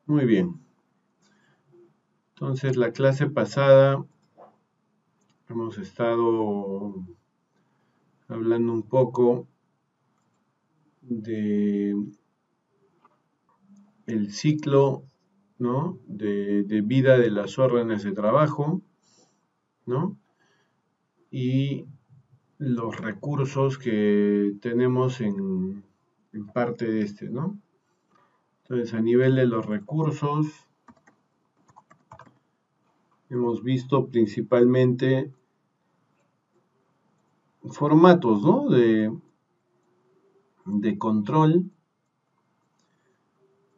Muy bien. Entonces, la clase pasada hemos estado hablando un poco de el ciclo, ¿no? de vida de las órdenes de trabajo, ¿no? Y los recursos que tenemos en parte de este, ¿no? Entonces, a nivel de los recursos, hemos visto principalmente formatos, ¿no? de control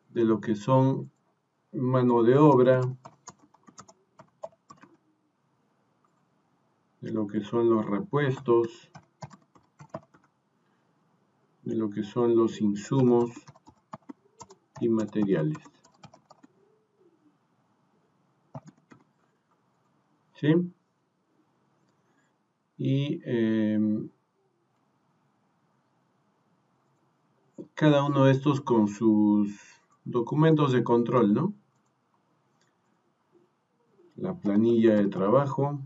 de lo que son mano de obra, de lo que son los repuestos, de lo que son los insumos y materiales. ¿Sí? Y cada uno de estos con sus documentos de control, ¿no? La planilla de trabajo,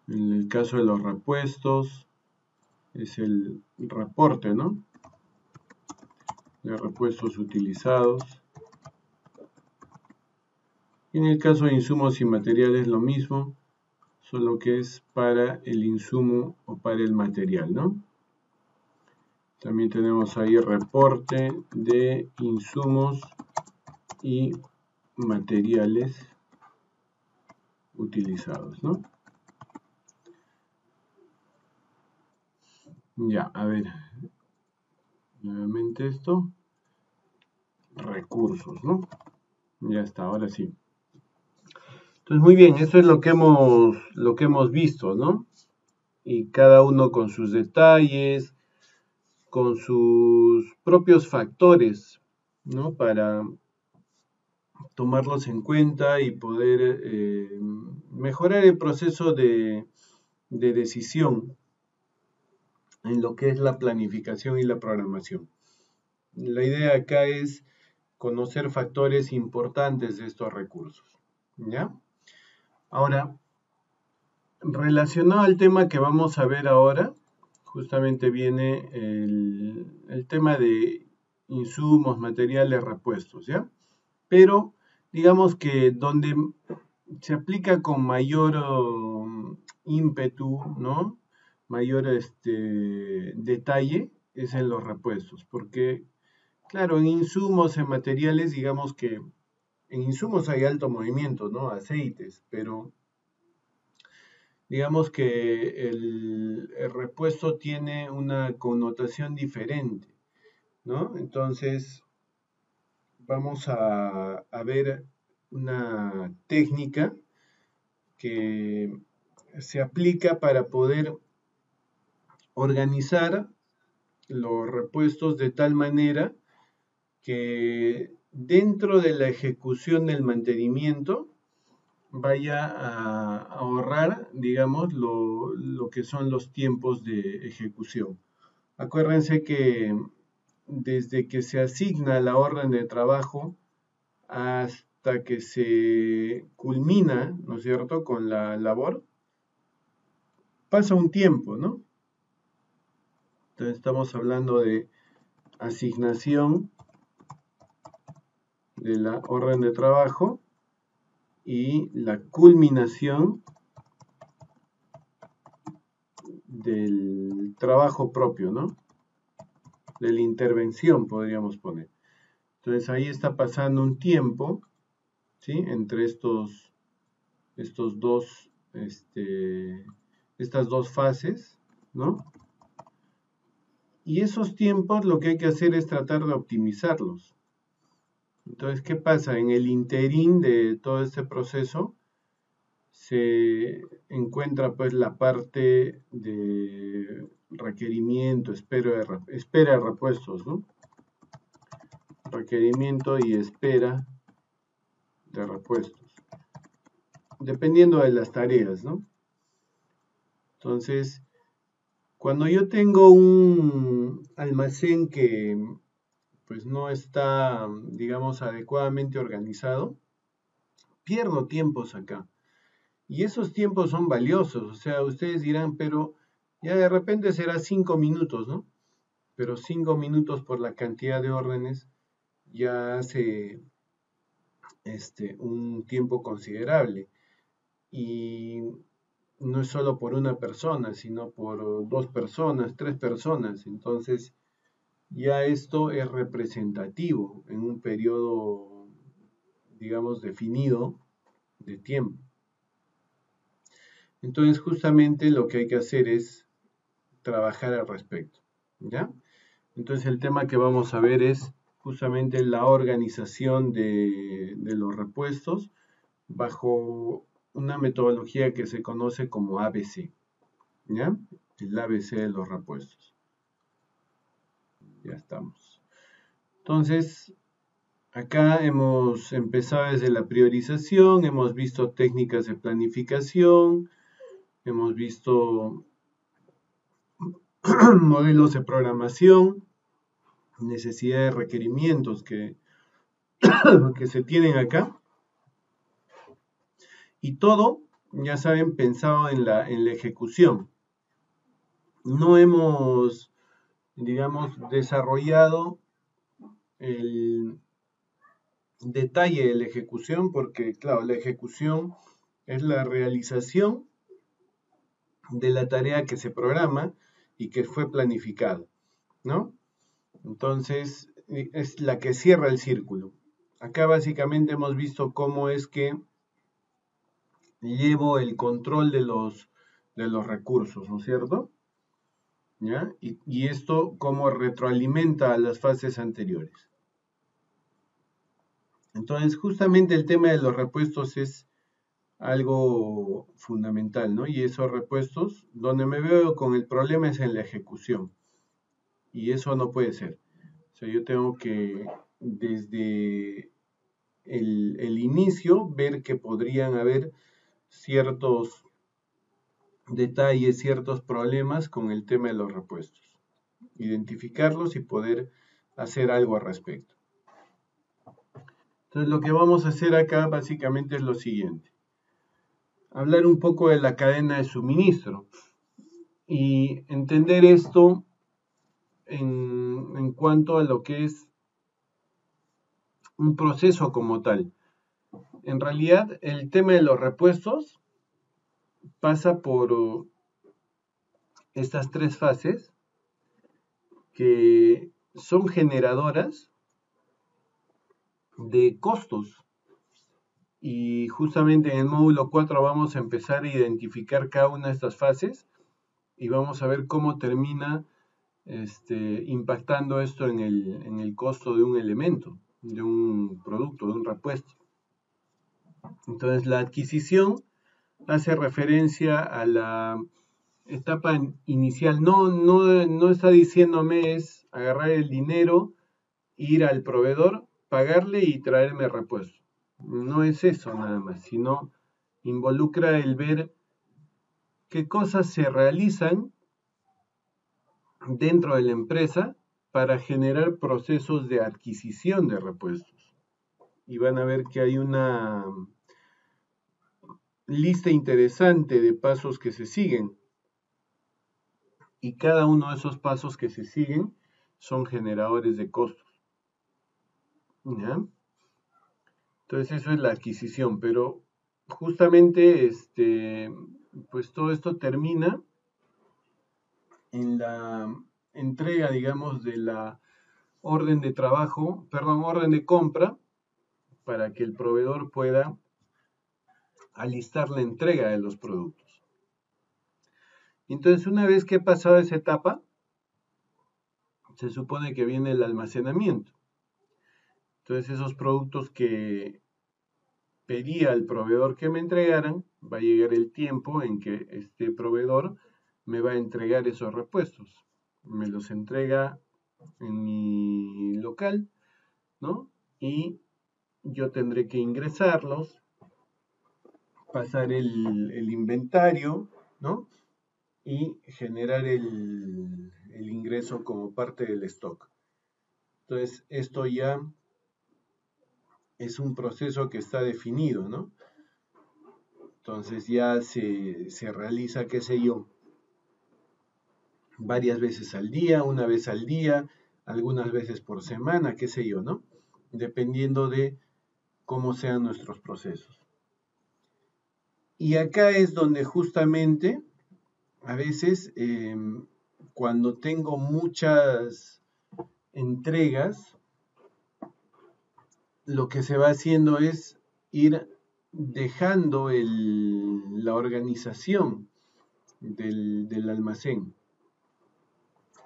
en el caso de los repuestos, es el reporte, ¿no? De repuestos utilizados. Y en el caso de insumos y materiales, lo mismo, solo que es para el insumo o para el material, ¿no? También tenemos ahí reporte de insumos y materiales utilizados, ¿no? Ya, a ver, nuevamente esto, recursos, ¿no? Ya está, ahora sí. Entonces, muy bien, eso es lo que hemos visto, ¿no? Y cada uno con sus detalles, con sus propios factores, ¿no? Para tomarlos en cuenta y poder mejorar el proceso de decisión en lo que es la planificación y la programación. La idea acá es conocer factores importantes de estos recursos, ¿ya? Ahora, relacionado al tema que vamos a ver ahora, justamente viene el tema de insumos, materiales, repuestos, ¿ya? Pero digamos que donde se aplica con mayor ímpetu, ¿no? Mayor detalle es en los repuestos, porque claro, en insumos, en materiales, digamos que en insumos hay alto movimiento, ¿no? Aceites, pero digamos que el repuesto tiene una connotación diferente, ¿no? Entonces, vamos a ver una técnica que se aplica para poder organizar los repuestos de tal manera que dentro de la ejecución del mantenimiento vaya a ahorrar, digamos, lo que son los tiempos de ejecución. Acuérdense que desde que se asigna la orden de trabajo hasta que se culmina, ¿no es cierto?, con la labor, pasa un tiempo, ¿no? Entonces estamos hablando de asignación de la orden de trabajo y la culminación del trabajo propio, ¿no? De la intervención, podríamos poner. Entonces ahí está pasando un tiempo, ¿sí? Entre estos dos, estas dos fases, ¿no? Y esos tiempos lo que hay que hacer es tratar de optimizarlos. Entonces, ¿qué pasa? En el interín de todo este proceso se encuentra pues la parte de requerimiento, espera de repuestos, ¿no? Requerimiento y espera de repuestos, dependiendo de las tareas, ¿no? Entonces, Cuando yo tengo un almacén que pues no está, digamos, adecuadamente organizado, pierdo tiempos acá. Y esos tiempos son valiosos. O sea, ustedes dirán, pero ya de repente será 5 minutos, ¿no? Pero 5 minutos por la cantidad de órdenes ya hace un tiempo considerable. Y no es solo por una persona, sino por 2 personas, 3 personas. Entonces, ya esto es representativo en un periodo, digamos, definido de tiempo. Entonces, justamente lo que hay que hacer es trabajar al respecto, ¿ya? Entonces, el tema que vamos a ver es justamente la organización de los repuestos bajo una metodología que se conoce como ABC, ¿ya? El ABC de los repuestos. Ya estamos. Entonces, acá hemos empezado desde la priorización, hemos visto técnicas de planificación, hemos visto modelos de programación, necesidades, requerimientos que se tienen acá, y todo, ya saben, pensado en la ejecución. No hemos, digamos, desarrollado el detalle de la ejecución porque, claro, la ejecución es la realización de la tarea que se programa y que fue planificada, ¿no? Entonces, es la que cierra el círculo. Acá básicamente hemos visto cómo es que llevo el control de los recursos, ¿no es cierto? ¿Ya? Y esto cómo retroalimenta a las fases anteriores. Entonces, justamente el tema de los repuestos es algo fundamental, ¿no? Y esos repuestos, donde me veo con el problema es en la ejecución. Y eso no puede ser. O sea, yo tengo que, desde el inicio, ver que podrían haber ciertos detalles, ciertos problemas con el tema de los repuestos. Identificarlos y poder hacer algo al respecto. Entonces, lo que vamos a hacer acá básicamente es lo siguiente. Hablar un poco de la cadena de suministro y entender esto en cuanto a lo que es un proceso como tal. En realidad, el tema de los repuestos pasa por estas 3 fases que son generadoras de costos. Y justamente en el módulo 4 vamos a empezar a identificar cada una de estas fases y vamos a ver cómo termina impactando esto en el costo de un elemento, de un producto, de un repuesto. Entonces, la adquisición hace referencia a la etapa inicial. No está diciéndome es agarrar el dinero, ir al proveedor, pagarle y traerme repuesto. No es eso nada más, sino involucra el ver qué cosas se realizan dentro de la empresa para generar procesos de adquisición de repuestos. Y van a ver que hay una lista interesante de pasos que se siguen. Y cada uno de esos pasos que se siguen son generadores de costos. ¿Ya? Entonces eso es la adquisición, pero justamente pues todo esto termina en la entrega, digamos, de la orden de trabajo, perdón, orden de compra, para que el proveedor pueda alistar la entrega de los productos. Entonces, una vez que he pasado esa etapa, se supone que viene el almacenamiento. Entonces, esos productos que pedía al proveedor que me entregaran, va a llegar el tiempo en que este proveedor me va a entregar esos repuestos. Me los entrega en mi local, ¿no? Y yo tendré que ingresarlos, pasar el inventario, ¿no? y generar el ingreso como parte del stock. Entonces, esto ya es un proceso que está definido, ¿no? Entonces ya se realiza, qué sé yo, varias veces al día, una vez al día, algunas veces por semana, qué sé yo, ¿no? Dependiendo de cómo sean nuestros procesos. Y acá es donde justamente a veces cuando tengo muchas entregas, lo que se va haciendo es ir dejando la organización del almacén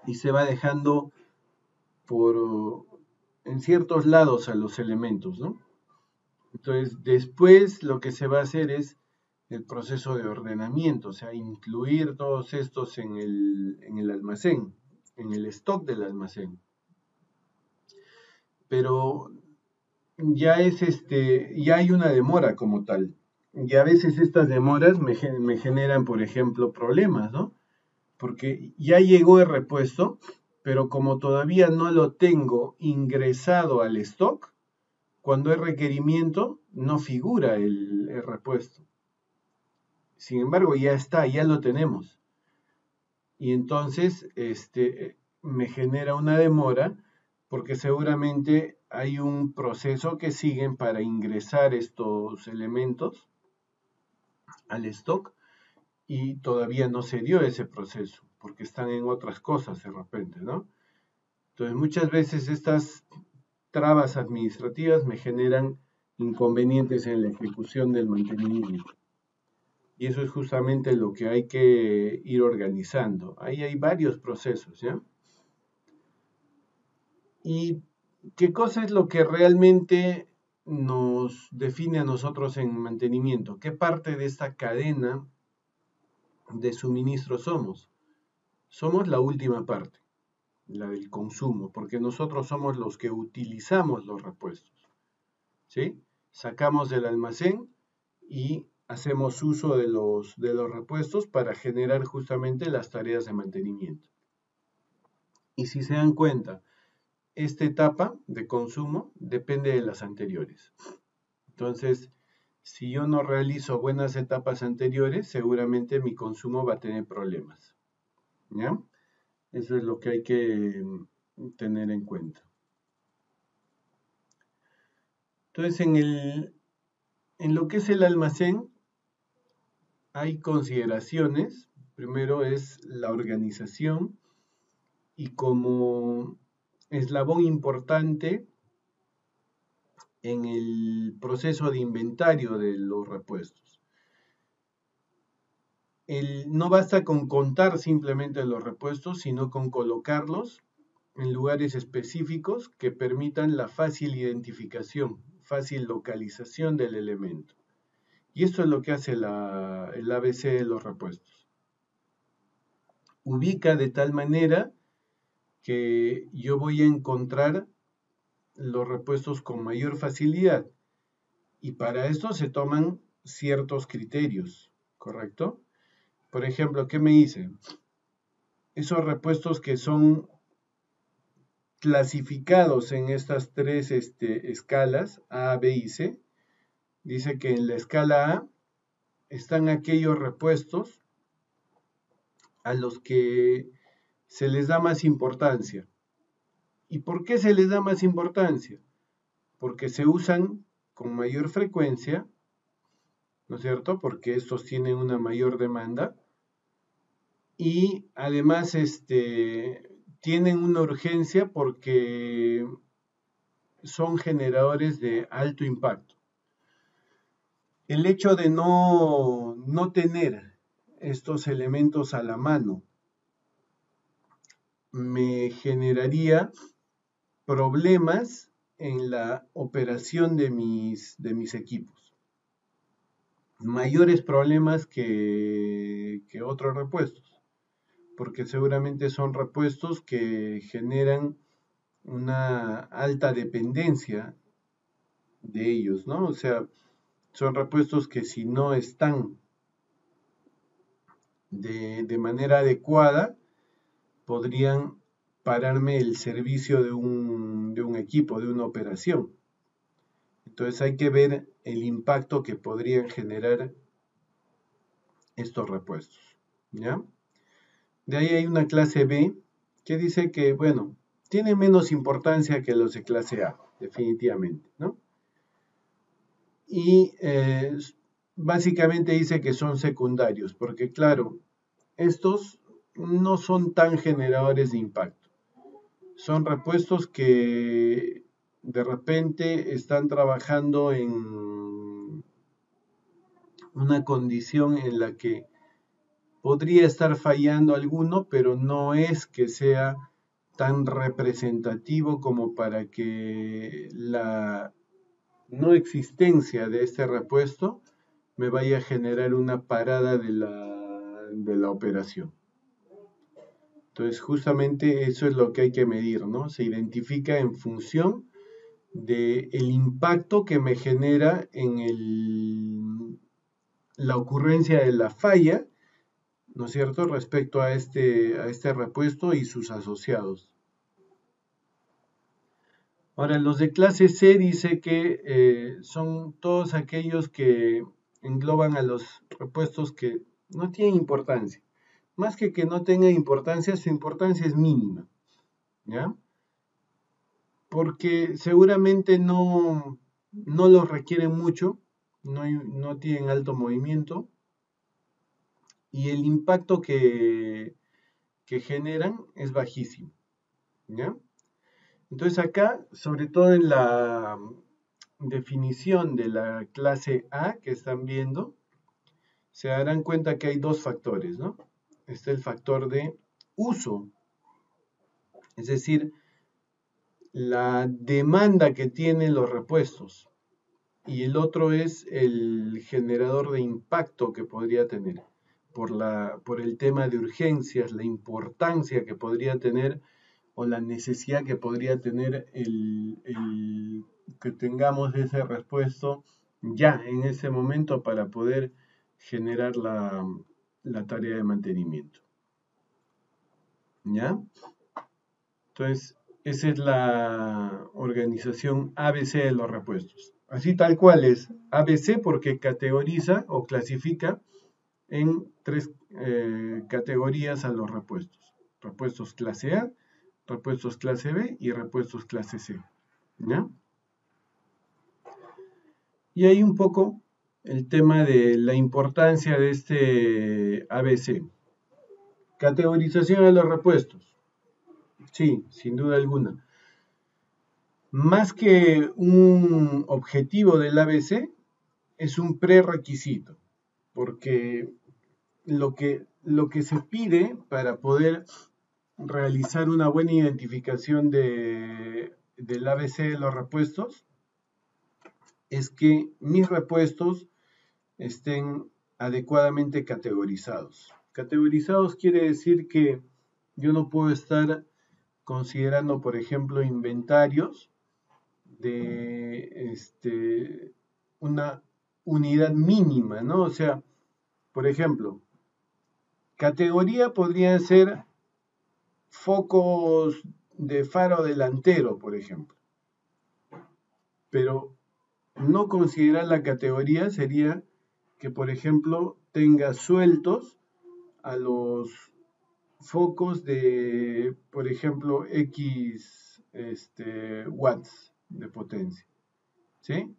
y se va dejando en ciertos lados a los elementos, ¿no? Entonces, después lo que se va a hacer es el proceso de ordenamiento, o sea, incluir todos estos en el almacén, en el stock del almacén. Pero ya hay una demora como tal. Y a veces estas demoras me generan, por ejemplo, problemas, ¿no? Porque ya llegó el repuesto, pero como todavía no lo tengo ingresado al stock, cuando hay requerimiento no figura el repuesto. Sin embargo, ya está, ya lo tenemos. Y entonces me genera una demora porque seguramente hay un proceso que siguen para ingresar estos elementos al stock y todavía no se dio ese proceso porque están en otras cosas de repente, ¿no? Entonces muchas veces estas trabas administrativas me generan inconvenientes en la ejecución del mantenimiento. Y eso es justamente lo que hay que ir organizando. Ahí hay varios procesos, ¿ya? ¿Y qué cosa es lo que realmente nos define a nosotros en mantenimiento? ¿Qué parte de esta cadena de suministro somos? Somos la última parte, la del consumo, porque nosotros somos los que utilizamos los repuestos, ¿sí? Sacamos del almacén y hacemos uso de los repuestos para generar justamente las tareas de mantenimiento. Y si se dan cuenta, esta etapa de consumo depende de las anteriores. Entonces, si yo no realizo buenas etapas anteriores, seguramente mi consumo va a tener problemas. ¿Ya? Eso es lo que hay que tener en cuenta. Entonces, en lo que es el almacén, hay consideraciones. Primero es la organización y como eslabón importante en el proceso de inventario de los repuestos. No basta con contar simplemente los repuestos, sino con colocarlos en lugares específicos que permitan la fácil identificación, fácil localización del elemento. Y esto es lo que hace el ABC de los repuestos. Ubica de tal manera que yo voy a encontrar los repuestos con mayor facilidad. Y para esto se toman ciertos criterios, ¿correcto? Por ejemplo, ¿qué me dice? Esos repuestos que son clasificados en estas tres escalas, A, B y C, dice que en la escala A están aquellos repuestos a los que se les da más importancia. ¿Y por qué se les da más importancia? Porque se usan con mayor frecuencia, ¿no es cierto? Porque estos tienen una mayor demanda y además tienen una urgencia porque son generadores de alto impacto. El hecho de no tener estos elementos a la mano me generaría problemas en la operación de mis equipos. Mayores problemas que otros repuestos, porque seguramente son repuestos que generan una alta dependencia de ellos, ¿no? O sea, son repuestos que si no están de manera adecuada, podrían pararme el servicio de un equipo, de una operación. Entonces hay que ver el impacto que podrían generar estos repuestos, ¿ya? De ahí hay una clase B que dice que, bueno, tiene menos importancia que los de clase A, definitivamente, ¿no? Y básicamente dice que son secundarios, porque claro, estos no son tan generadores de impacto. Son repuestos que de repente están trabajando en una condición en la que podría estar fallando alguno, pero no es que sea tan representativo como para que la no existencia de este repuesto me vaya a generar una parada de la operación. Entonces, justamente eso es lo que hay que medir, ¿no? Se identifica en función del impacto que me genera en la ocurrencia de la falla, ¿no es cierto?, respecto a este repuesto y sus asociados. Ahora, los de clase C dice que son todos aquellos que engloban a los repuestos que no tienen importancia. Más que no tengan importancia, su importancia es mínima, ¿ya? Porque seguramente no los requieren mucho, no tienen alto movimiento, y el impacto que generan es bajísimo, ¿ya? Entonces acá, sobre todo en la definición de la clase A que están viendo, se darán cuenta que hay dos factores, ¿no? Está el factor de uso, es decir, la demanda que tienen los repuestos, y el otro es el generador de impacto que podría tener por el tema de urgencias, la importancia que podría tener o la necesidad que podría tener el que tengamos ese repuesto ya en ese momento para poder generar la tarea de mantenimiento. ¿Ya? Entonces, esa es la organización ABC de los repuestos. Así tal cual es ABC porque categoriza o clasifica en tres categorías a los repuestos. Repuestos clase A, repuestos clase B y repuestos clase C. ¿Ya? Y hay un poco el tema de la importancia de este ABC. Categorización de los repuestos. Sí, sin duda alguna. Más que un objetivo del ABC, es un prerequisito, porque lo que se pide para poder realizar una buena identificación del ABC de los repuestos es que mis repuestos estén adecuadamente categorizados. Categorizados quiere decir que yo no puedo estar considerando, por ejemplo, inventarios de una unidad mínima, ¿no? O sea, por ejemplo, categoría podrían ser focos de faro delantero, por ejemplo. Pero no considerar la categoría sería que, por ejemplo, tenga sueltos a los focos de, por ejemplo, X watts de potencia, ¿sí?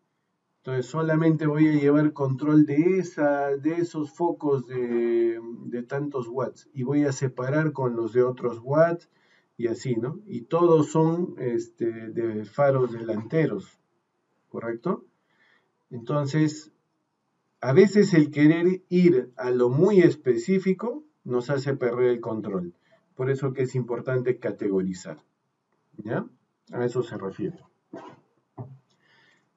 Entonces solamente voy a llevar control de esos focos de tantos watts y voy a separar con los de otros watts y así, ¿no? Y todos son de faros delanteros, ¿correcto? Entonces, a veces el querer ir a lo muy específico nos hace perder el control. Por eso que es importante categorizar, ¿ya? A eso se refiere.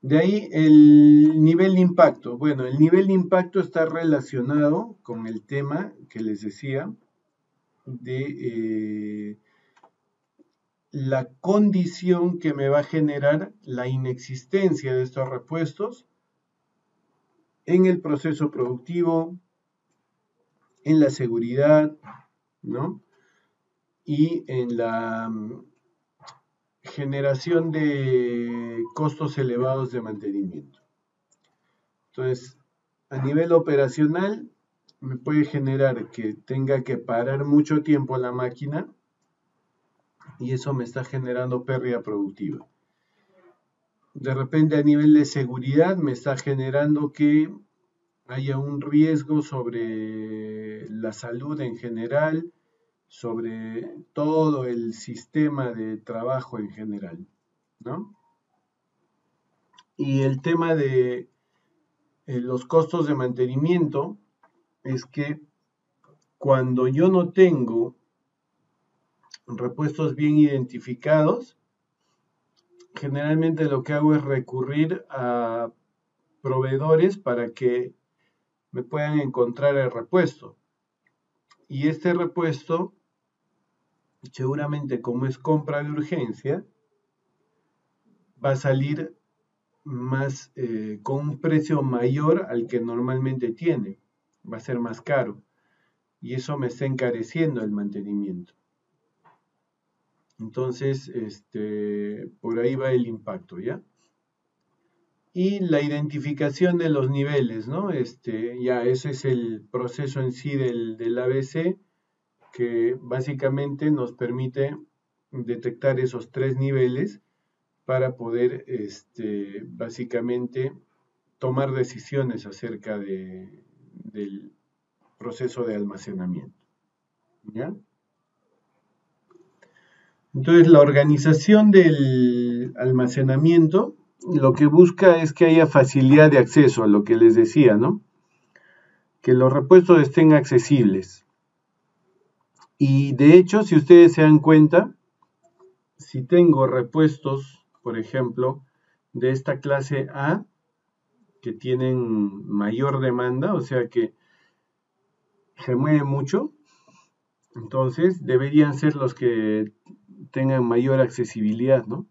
De ahí el nivel de impacto. Bueno, el nivel de impacto está relacionado con el tema que les decía de la condición que me va a generar la inexistencia de estos repuestos en el proceso productivo, en la seguridad, ¿no? Y en la generación de costos elevados de mantenimiento. Entonces, a nivel operacional, me puede generar que tenga que parar mucho tiempo la máquina y eso me está generando pérdida productiva. De repente, a nivel de seguridad, me está generando que haya un riesgo sobre la salud en general, sobre todo el sistema de trabajo en general, ¿no? Y el tema de los costos de mantenimiento es que cuando yo no tengo repuestos bien identificados, generalmente lo que hago es recurrir a proveedores para que me puedan encontrar el repuesto. Y este repuesto, seguramente como es compra de urgencia, va a salir más con un precio mayor al que normalmente tiene. Va a ser más caro. Y eso me está encareciendo el mantenimiento. Entonces, por ahí va el impacto, ¿ya? Y la identificación de los niveles, ¿no? Ya ese es el proceso en sí del ABC, que básicamente nos permite detectar esos 3 niveles para poder, básicamente, tomar decisiones acerca del proceso de almacenamiento, ¿ya? Entonces, la organización del almacenamiento lo que busca es que haya facilidad de acceso a lo que les decía, ¿no? Que los repuestos estén accesibles. Y de hecho, si ustedes se dan cuenta, si tengo repuestos, por ejemplo, de esta clase A, que tienen mayor demanda, o sea que se mueve mucho, entonces deberían ser los que tengan mayor accesibilidad, ¿no?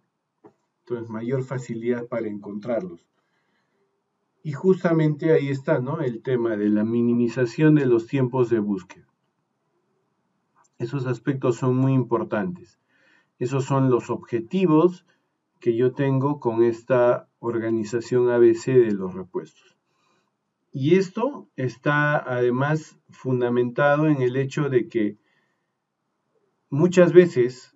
Entonces, mayor facilidad para encontrarlos. Y justamente ahí está, ¿no? El tema de la minimización de los tiempos de búsqueda. Esos aspectos son muy importantes. Esos son los objetivos que yo tengo con esta organización ABC de los repuestos. Y esto está además fundamentado en el hecho de que muchas veces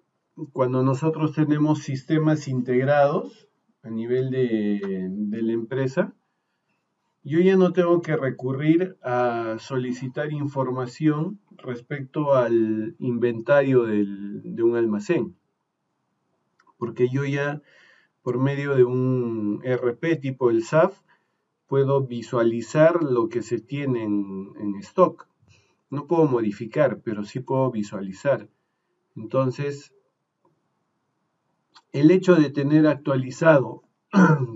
cuando nosotros tenemos sistemas integrados a nivel de la empresa, yo ya no tengo que recurrir a solicitar información respecto al inventario de un almacén, porque yo ya por medio de un ERP tipo el SAP puedo visualizar lo que se tiene en stock. No puedo modificar, pero sí puedo visualizar. Entonces, el hecho de tener actualizado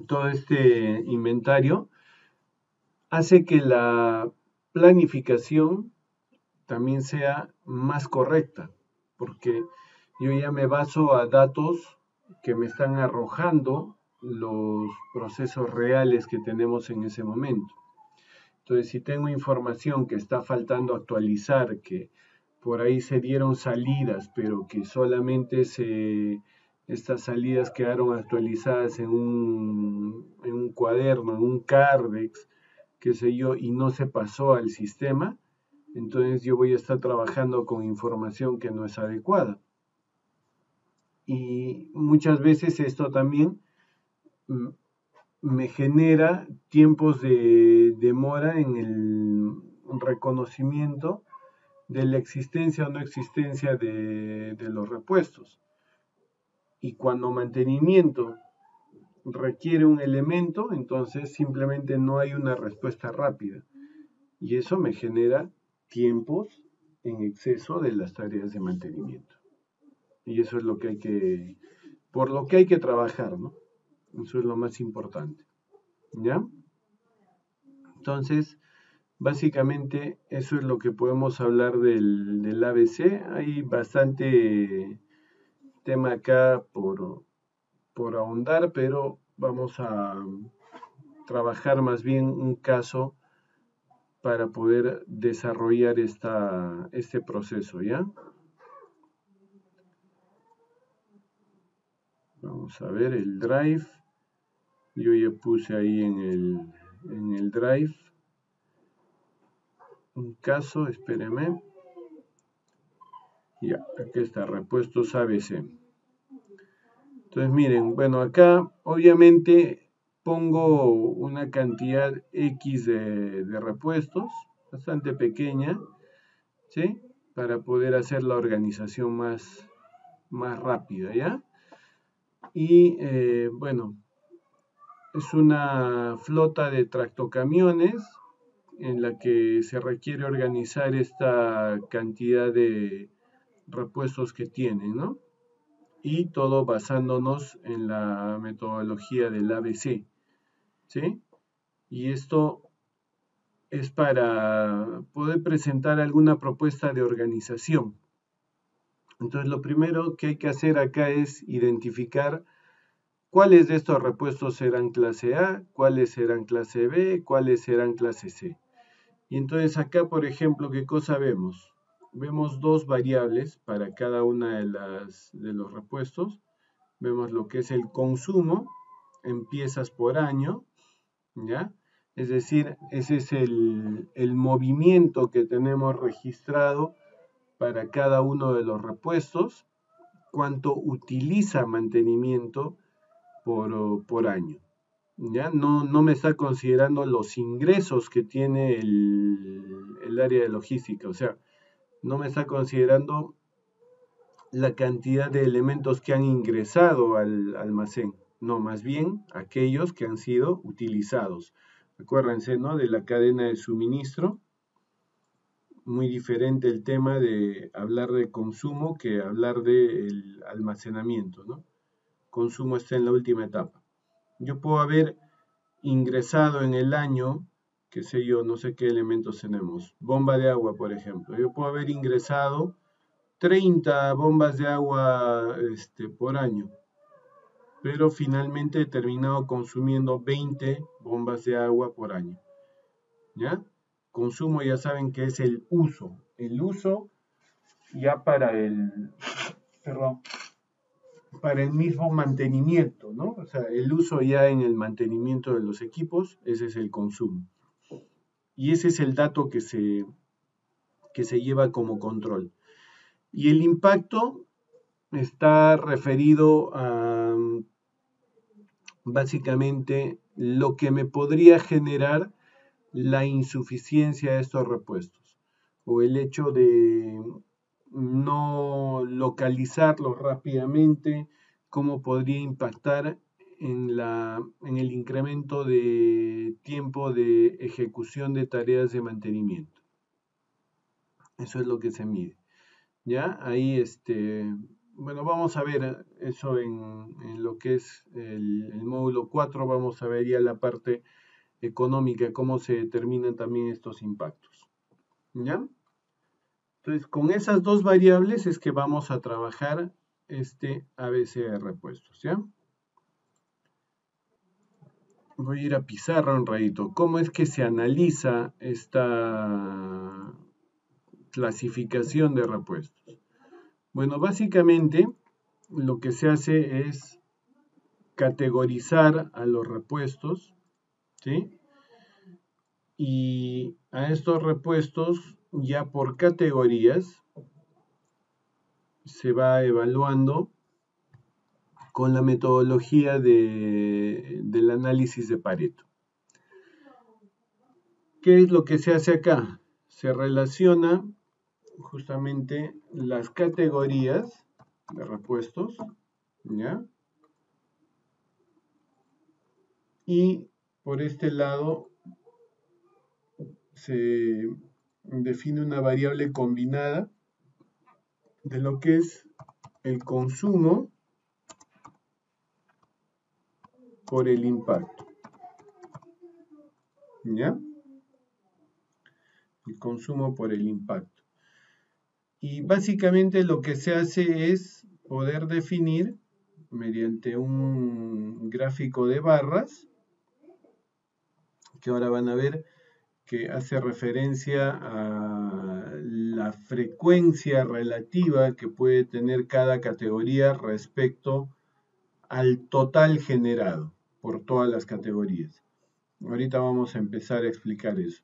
todo este inventario hace que la planificación también sea más correcta, porque yo ya me baso a datos que me están arrojando los procesos reales que tenemos en ese momento. Entonces, si tengo información que está faltando actualizar, que por ahí se dieron salidas, pero que solamente estas salidas quedaron actualizadas en un cuaderno, en un Cardex, qué sé yo, y no se pasó al sistema, entonces yo voy a estar trabajando con información que no es adecuada. Y muchas veces esto también me genera tiempos de demora en el reconocimiento de la existencia o no existencia de los repuestos. Y cuando mantenimiento requiere un elemento, entonces simplemente no hay una respuesta rápida. Y eso me genera tiempos en exceso de las tareas de mantenimiento. Y eso es lo que por lo que hay que trabajar, ¿no? Eso es lo más importante. ¿Ya? Entonces, básicamente eso es lo que podemos hablar del ABC. Hay bastante tema acá por ahondar, pero vamos a trabajar más bien un caso para poder desarrollar este proceso, ¿ya? Vamos a ver el drive. Yo ya puse ahí en el drive un caso, espéreme. Ya, aquí está, repuestos ABC. Entonces miren, bueno, acá obviamente pongo una cantidad X de repuestos, bastante pequeña, ¿sí? Para poder hacer la organización más rápida, ¿ya? Y bueno, es una flota de tractocamiones en la que se requiere organizar esta cantidad de repuestos que tienen, ¿no? Y todo basándonos en la metodología del ABC, ¿sí? Y esto es para poder presentar alguna propuesta de organización. Entonces, lo primero que hay que hacer acá es identificar cuáles de estos repuestos serán clase A, cuáles serán clase B, cuáles serán clase C. Y entonces acá, por ejemplo, ¿qué cosa vemos? Vemos dos variables para cada una de los repuestos. Vemos lo que es el consumo en piezas por año, ¿ya? Es decir, ese es el movimiento que tenemos registrado para cada uno de los repuestos, cuánto utiliza mantenimiento por año. ¿Ya? No me está considerando los ingresos que tiene el área de logística, o sea, no me está considerando la cantidad de elementos que han ingresado al almacén, no, más bien aquellos que han sido utilizados. Acuérdense, ¿no? De la cadena de suministro, muy diferente el tema de hablar de consumo que hablar del almacenamiento, ¿no? Consumo está en la última etapa. Yo puedo haber ingresado en el año, qué sé yo, no sé qué elementos tenemos, bomba de agua, por ejemplo. Yo puedo haber ingresado 30 bombas de agua por año, pero finalmente he terminado consumiendo 20 bombas de agua por año. ¿Ya? Consumo ya saben que es el uso ya para el mismo mantenimiento, ¿no? O sea, el uso ya en el mantenimiento de los equipos, ese es el consumo. Y ese es el dato que se lleva como control. Y el impacto está referido a básicamente lo que me podría generar la insuficiencia de estos repuestos o el hecho de no localizarlos rápidamente, cómo podría impactar en el incremento de tiempo de ejecución de tareas de mantenimiento. Eso es lo que se mide. ¿Ya? Ahí, bueno, vamos a ver eso en lo que es el módulo 4, vamos a ver ya la parte económica, cómo se determinan también estos impactos. ¿Ya? Entonces, con esas dos variables es que vamos a trabajar este ABC de repuestos, ¿ya? Voy a ir a pizarra un ratito. ¿Cómo es que se analiza esta clasificación de repuestos? Bueno, básicamente lo que se hace es categorizar a los repuestos, ¿sí? Y a estos repuestos ya por categorías se va evaluando con la metodología del análisis de Pareto. ¿Qué es lo que se hace acá? Se relaciona justamente las categorías de repuestos, ¿ya? Y por este lado se define una variable combinada de lo que es el consumo por el impacto. ¿Ya? El consumo por el impacto. Y básicamente lo que se hace es poder definir mediante un gráfico de barras, que ahora van a ver que hace referencia a la frecuencia relativa que puede tener cada categoría respecto al total generado por todas las categorías. Ahorita vamos a empezar a explicar eso.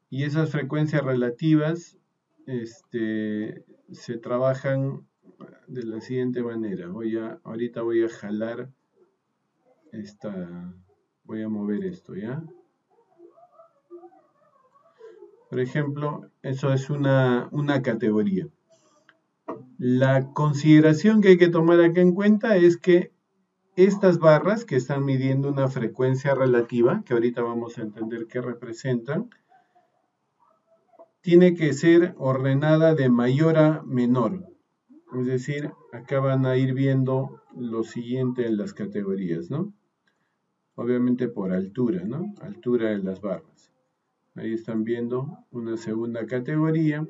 Y esas frecuencias relativas se trabajan de la siguiente manera. Ahorita voy a jalar voy a mover esto, ¿ya? Por ejemplo, eso es una categoría. La consideración que hay que tomar acá en cuenta es que estas barras que están midiendo una frecuencia relativa, que ahorita vamos a entender qué representan, tiene que ser ordenada de mayor a menor. Es decir, acá van a ir viendo lo siguiente en las categorías, ¿no? Obviamente por altura, ¿no? Altura de las barras. Ahí están viendo una segunda categoría.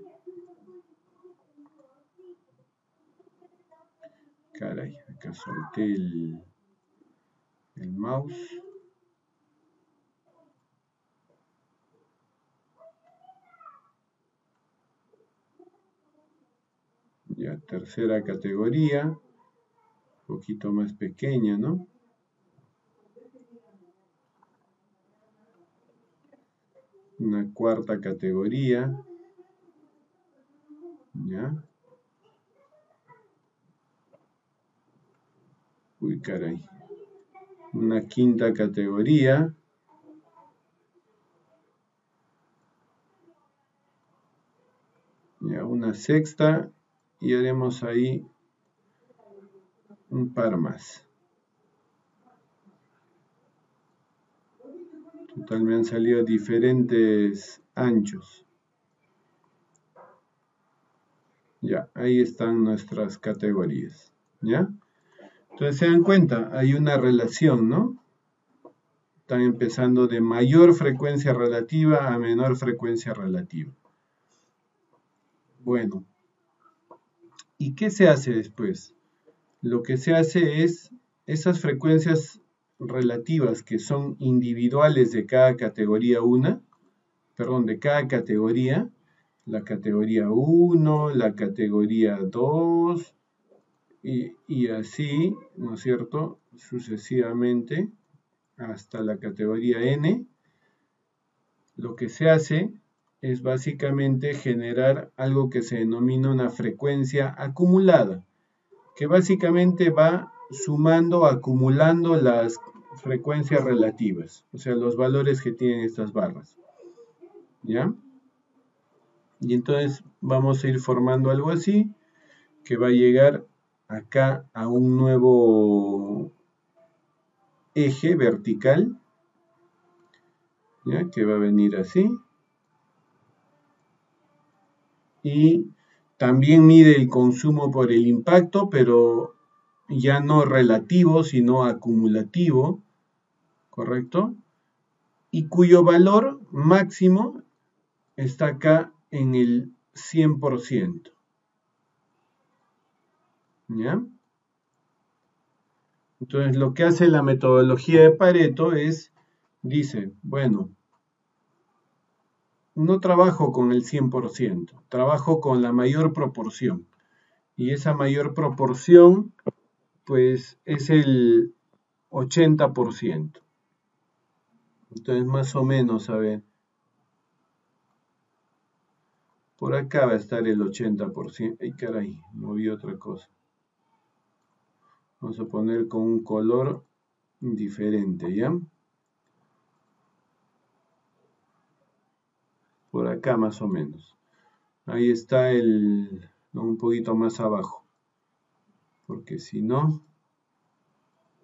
Caray, acá solté el mouse. Ya, tercera categoría. Un poquito más pequeña, ¿no? Una cuarta categoría. ¿Ya? Uy, caray. Una quinta categoría. Ya, una sexta. Y haremos ahí un par más. Total, me han salido diferentes anchos. Ya, ahí están nuestras categorías. ¿Ya? Entonces se dan cuenta, hay una relación, ¿no? Están empezando de mayor frecuencia relativa a menor frecuencia relativa. Bueno, ¿y qué se hace después? Lo que se hace es esas frecuencias relativas que son individuales de cada categoría de cada categoría, la categoría 1, la categoría 2, y así, ¿no es cierto?, sucesivamente hasta la categoría N. Lo que se hace es básicamente generar algo que se denomina una frecuencia acumulada, que básicamente va sumando, acumulando las frecuencias relativas, o sea, los valores que tienen estas barras. ¿Ya? Y entonces vamos a ir formando algo así, que va a llegar acá a un nuevo eje vertical, ¿ya? Que va a venir así. Y también mide el consumo por el impacto, pero ya no relativo, sino acumulativo, ¿correcto? Y cuyo valor máximo está acá en el 100%. ¿Ya? Entonces, lo que hace la metodología de Pareto dice, bueno, no trabajo con el 100%, trabajo con la mayor proporción. Y esa mayor proporción, pues, es el 80%. Entonces, más o menos, a ver, por acá va a estar el 80%. Ay, caray, moví otra cosa. Vamos a poner con un color diferente, ¿ya? Por acá más o menos. Ahí está un poquito más abajo. Porque si no,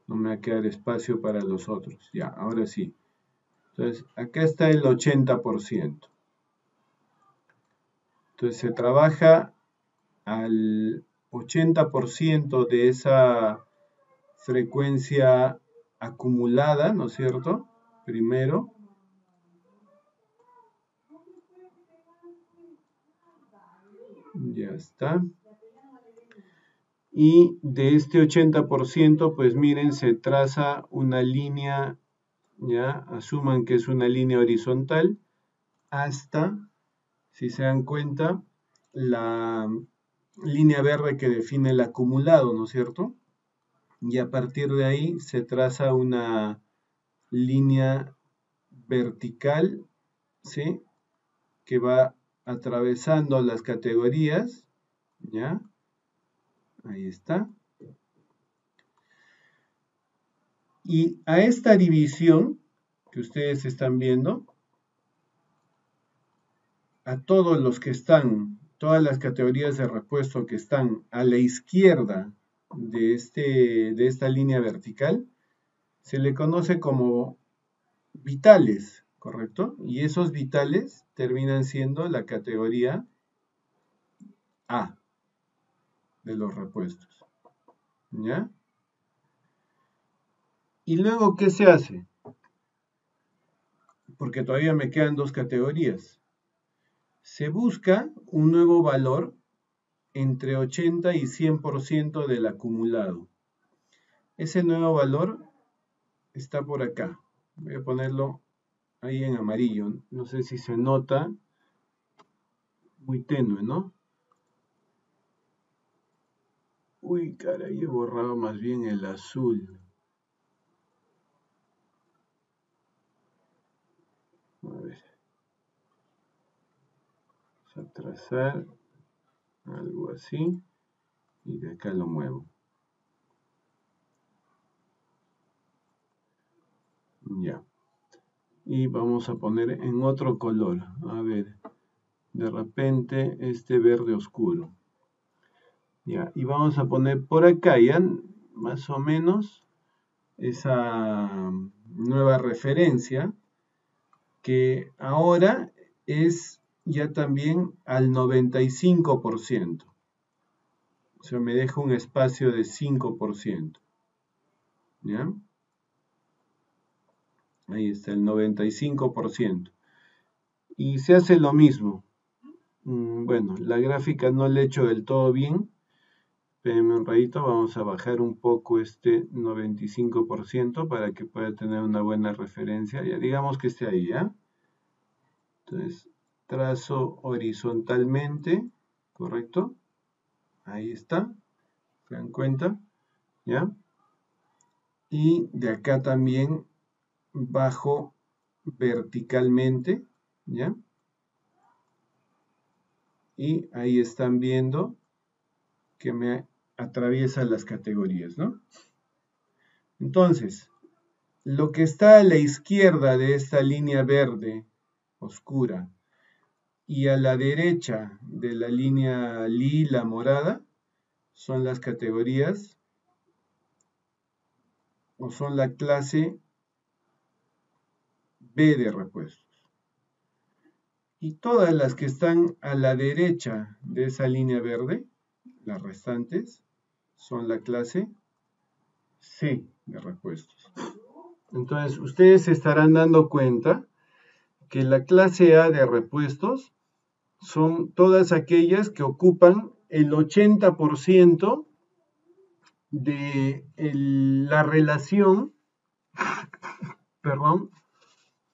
no me va a quedar espacio para los otros. Ya, ahora sí. Entonces, acá está el 80%. Entonces, se trabaja al 80% de esa frecuencia acumulada, ¿no es cierto? Primero. Ya está. Y de este 80%, pues miren, se traza una línea, ya, asuman que es una línea horizontal, hasta, si se dan cuenta, la línea verde que define el acumulado, ¿no es cierto? Y a partir de ahí se traza una línea vertical, ¿sí? Que va atravesando las categorías, ¿ya? Ahí está. Y a esta división que ustedes están viendo, a todos los que están, todas las categorías de repuesto que están a la izquierda de esta línea vertical, se le conoce como vitales, ¿correcto? Y esos vitales terminan siendo la categoría A de los repuestos, ¿ya? Y luego, ¿qué se hace? Porque todavía me quedan dos categorías. Se busca un nuevo valor entre 80 y 100% del acumulado. Ese nuevo valor está por acá. Voy a ponerlo ahí en amarillo. No sé si se nota. Muy tenue, ¿no? Uy, caray, he borrado más bien el azul. A ver. Vamos a trazar algo así. Y de acá lo muevo. Ya. Y vamos a poner en otro color. A ver. De repente este verde oscuro. Ya. Y vamos a poner por acá ya más o menos esa nueva referencia que ahora es ya también al 95%. O sea, me deja un espacio de 5%. ¿Ya? Ahí está el 95%. Y se hace lo mismo. Bueno, la gráfica no la he hecho del todo bien. Espérenme un ratito, vamos a bajar un poco este 95% para que pueda tener una buena referencia. Ya digamos que esté ahí, ¿ya? Entonces, trazo horizontalmente, ¿correcto? Ahí está, ¿se dan cuenta? ¿Ya? Y de acá también bajo verticalmente, ¿ya? Y ahí están viendo que me atraviesa las categorías, ¿no? Entonces, lo que está a la izquierda de esta línea verde oscura y a la derecha de la línea lila morada son las categorías o son la clase B de repuestos. Y todas las que están a la derecha de esa línea verde, las restantes, son la clase C de repuestos. Entonces, ustedes se estarán dando cuenta que la clase A de repuestos son todas aquellas que ocupan el 80% de la relación,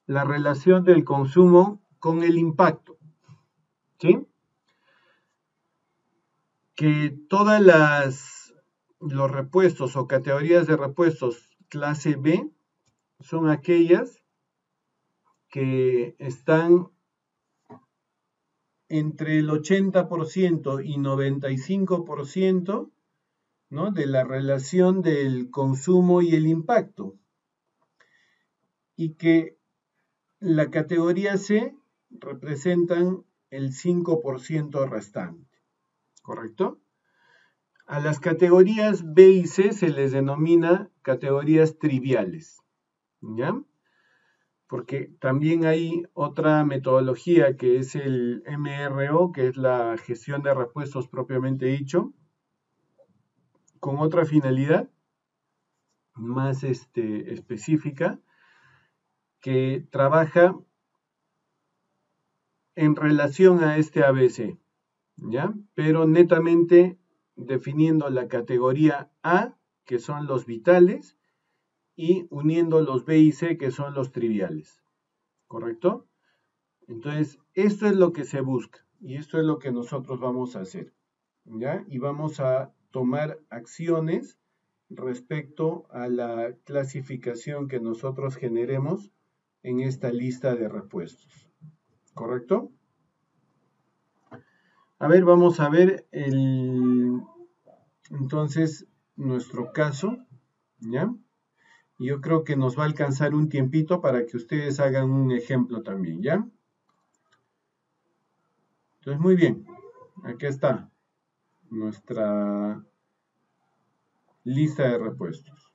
la relación del consumo con el impacto, ¿sí? Que todas los repuestos o categorías de repuestos clase B son aquellas que están entre el 80% y 95%, ¿no? De la relación del consumo y el impacto. Y que la categoría C representan el 5% restante, ¿correcto? A las categorías B y C se les denomina categorías triviales, ¿ya? Porque también hay otra metodología que es el MRO, que es la gestión de repuestos propiamente dicho, con otra finalidad más específica, que trabaja en relación a este ABC, ¿ya? Pero netamente definiendo la categoría A, que son los vitales, y uniendo los B y C, que son los triviales, ¿correcto? Entonces, esto es lo que se busca y esto es lo que nosotros vamos a hacer, ¿ya? Y vamos a tomar acciones respecto a la clasificación que nosotros generemos en esta lista de repuestos, ¿correcto? A ver, vamos a ver entonces nuestro caso, ¿ya? Yo creo que nos va a alcanzar un tiempito para que ustedes hagan un ejemplo también, ¿ya? Entonces, muy bien, aquí está nuestra lista de repuestos.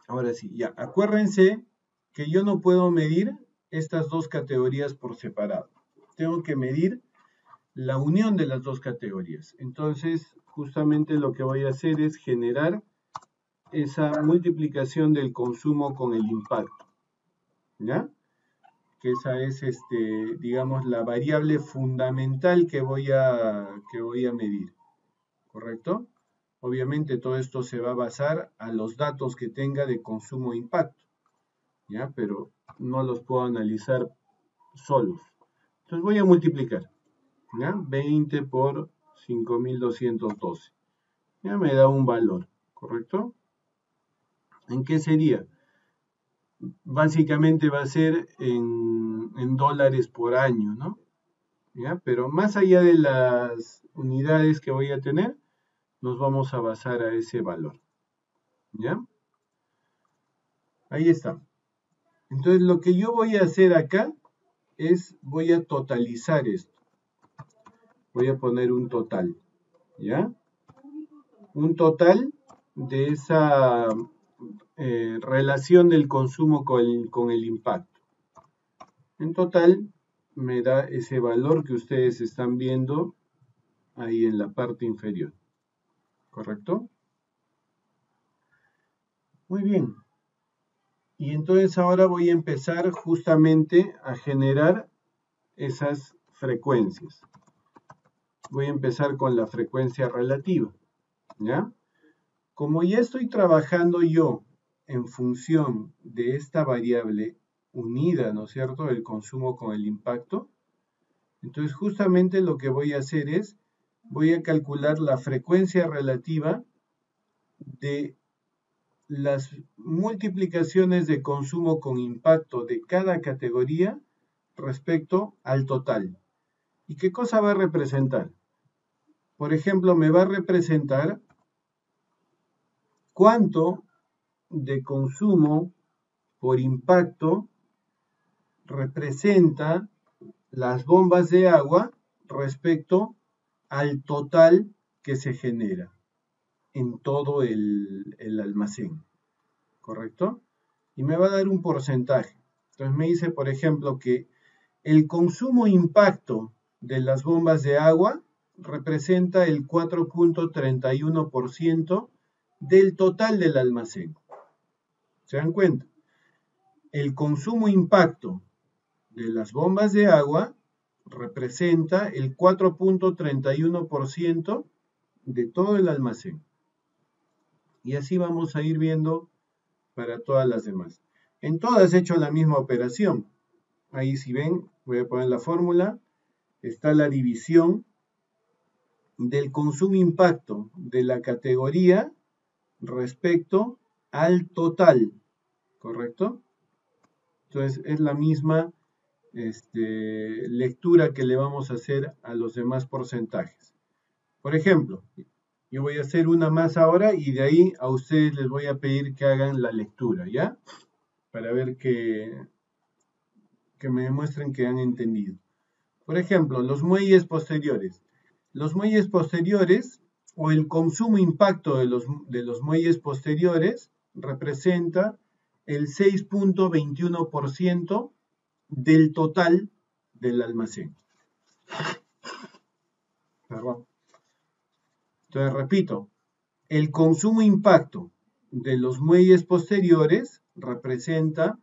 Ahora sí, ya, acuérdense que yo no puedo medir estas dos categorías por separado. Tengo que medir la unión de las dos categorías. Entonces, justamente lo que voy a hacer es generar esa multiplicación del consumo con el impacto, ¿ya? Que esa es, digamos, la variable fundamental que voy a medir, ¿correcto? Obviamente todo esto se va a basar a los datos que tenga de consumo e impacto, ¿ya? Pero no los puedo analizar solos. Entonces voy a multiplicar, ¿ya? 20 por 5212. Ya me da un valor, ¿correcto? ¿En qué sería? Básicamente va a ser en dólares por año, ¿no? ¿Ya? Pero más allá de las unidades que voy a tener, nos vamos a basar a ese valor, ¿ya? Ahí está. Entonces lo que yo voy a hacer acá es, voy a totalizar esto. Voy a poner un total, ¿ya? Un total de esa relación del consumo con el impacto. En total me da ese valor que ustedes están viendo ahí en la parte inferior, ¿correcto? Muy bien. Y entonces ahora voy a empezar justamente a generar esas frecuencias. Voy a empezar con la frecuencia relativa, ¿ya? Como ya estoy trabajando yo en función de esta variable unida, ¿no es cierto?, el consumo con el impacto, entonces justamente lo que voy a hacer es, voy a calcular la frecuencia relativa de las multiplicaciones de consumo con impacto de cada categoría respecto al total. ¿Y qué cosa va a representar? Por ejemplo, me va a representar cuánto de consumo por impacto representa las bombas de agua respecto al total que se genera en todo el almacén, ¿correcto? Y me va a dar un porcentaje. Entonces me dice, por ejemplo, que el consumo impacto de las bombas de agua representa el 4.31% del total del almacén. ¿Se dan cuenta? El consumo impacto de las bombas de agua representa el 4.31% de todo el almacén. Y así vamos a ir viendo para todas las demás. En todas he hecho la misma operación. Ahí si ven, voy a poner la fórmula, está la división del consumo impacto de la categoría respecto al total, ¿correcto? Entonces es la misma lectura que le vamos a hacer a los demás porcentajes. Por ejemplo, yo voy a hacer una más ahora y de ahí a ustedes les voy a pedir que hagan la lectura, ¿ya? Para ver que me demuestren que han entendido. Por ejemplo, los muelles posteriores. Los muelles posteriores o el consumo impacto de los muelles posteriores representa el 6.21% del total del almacén. Perdón. Entonces, repito, el consumo impacto de los muelles posteriores representa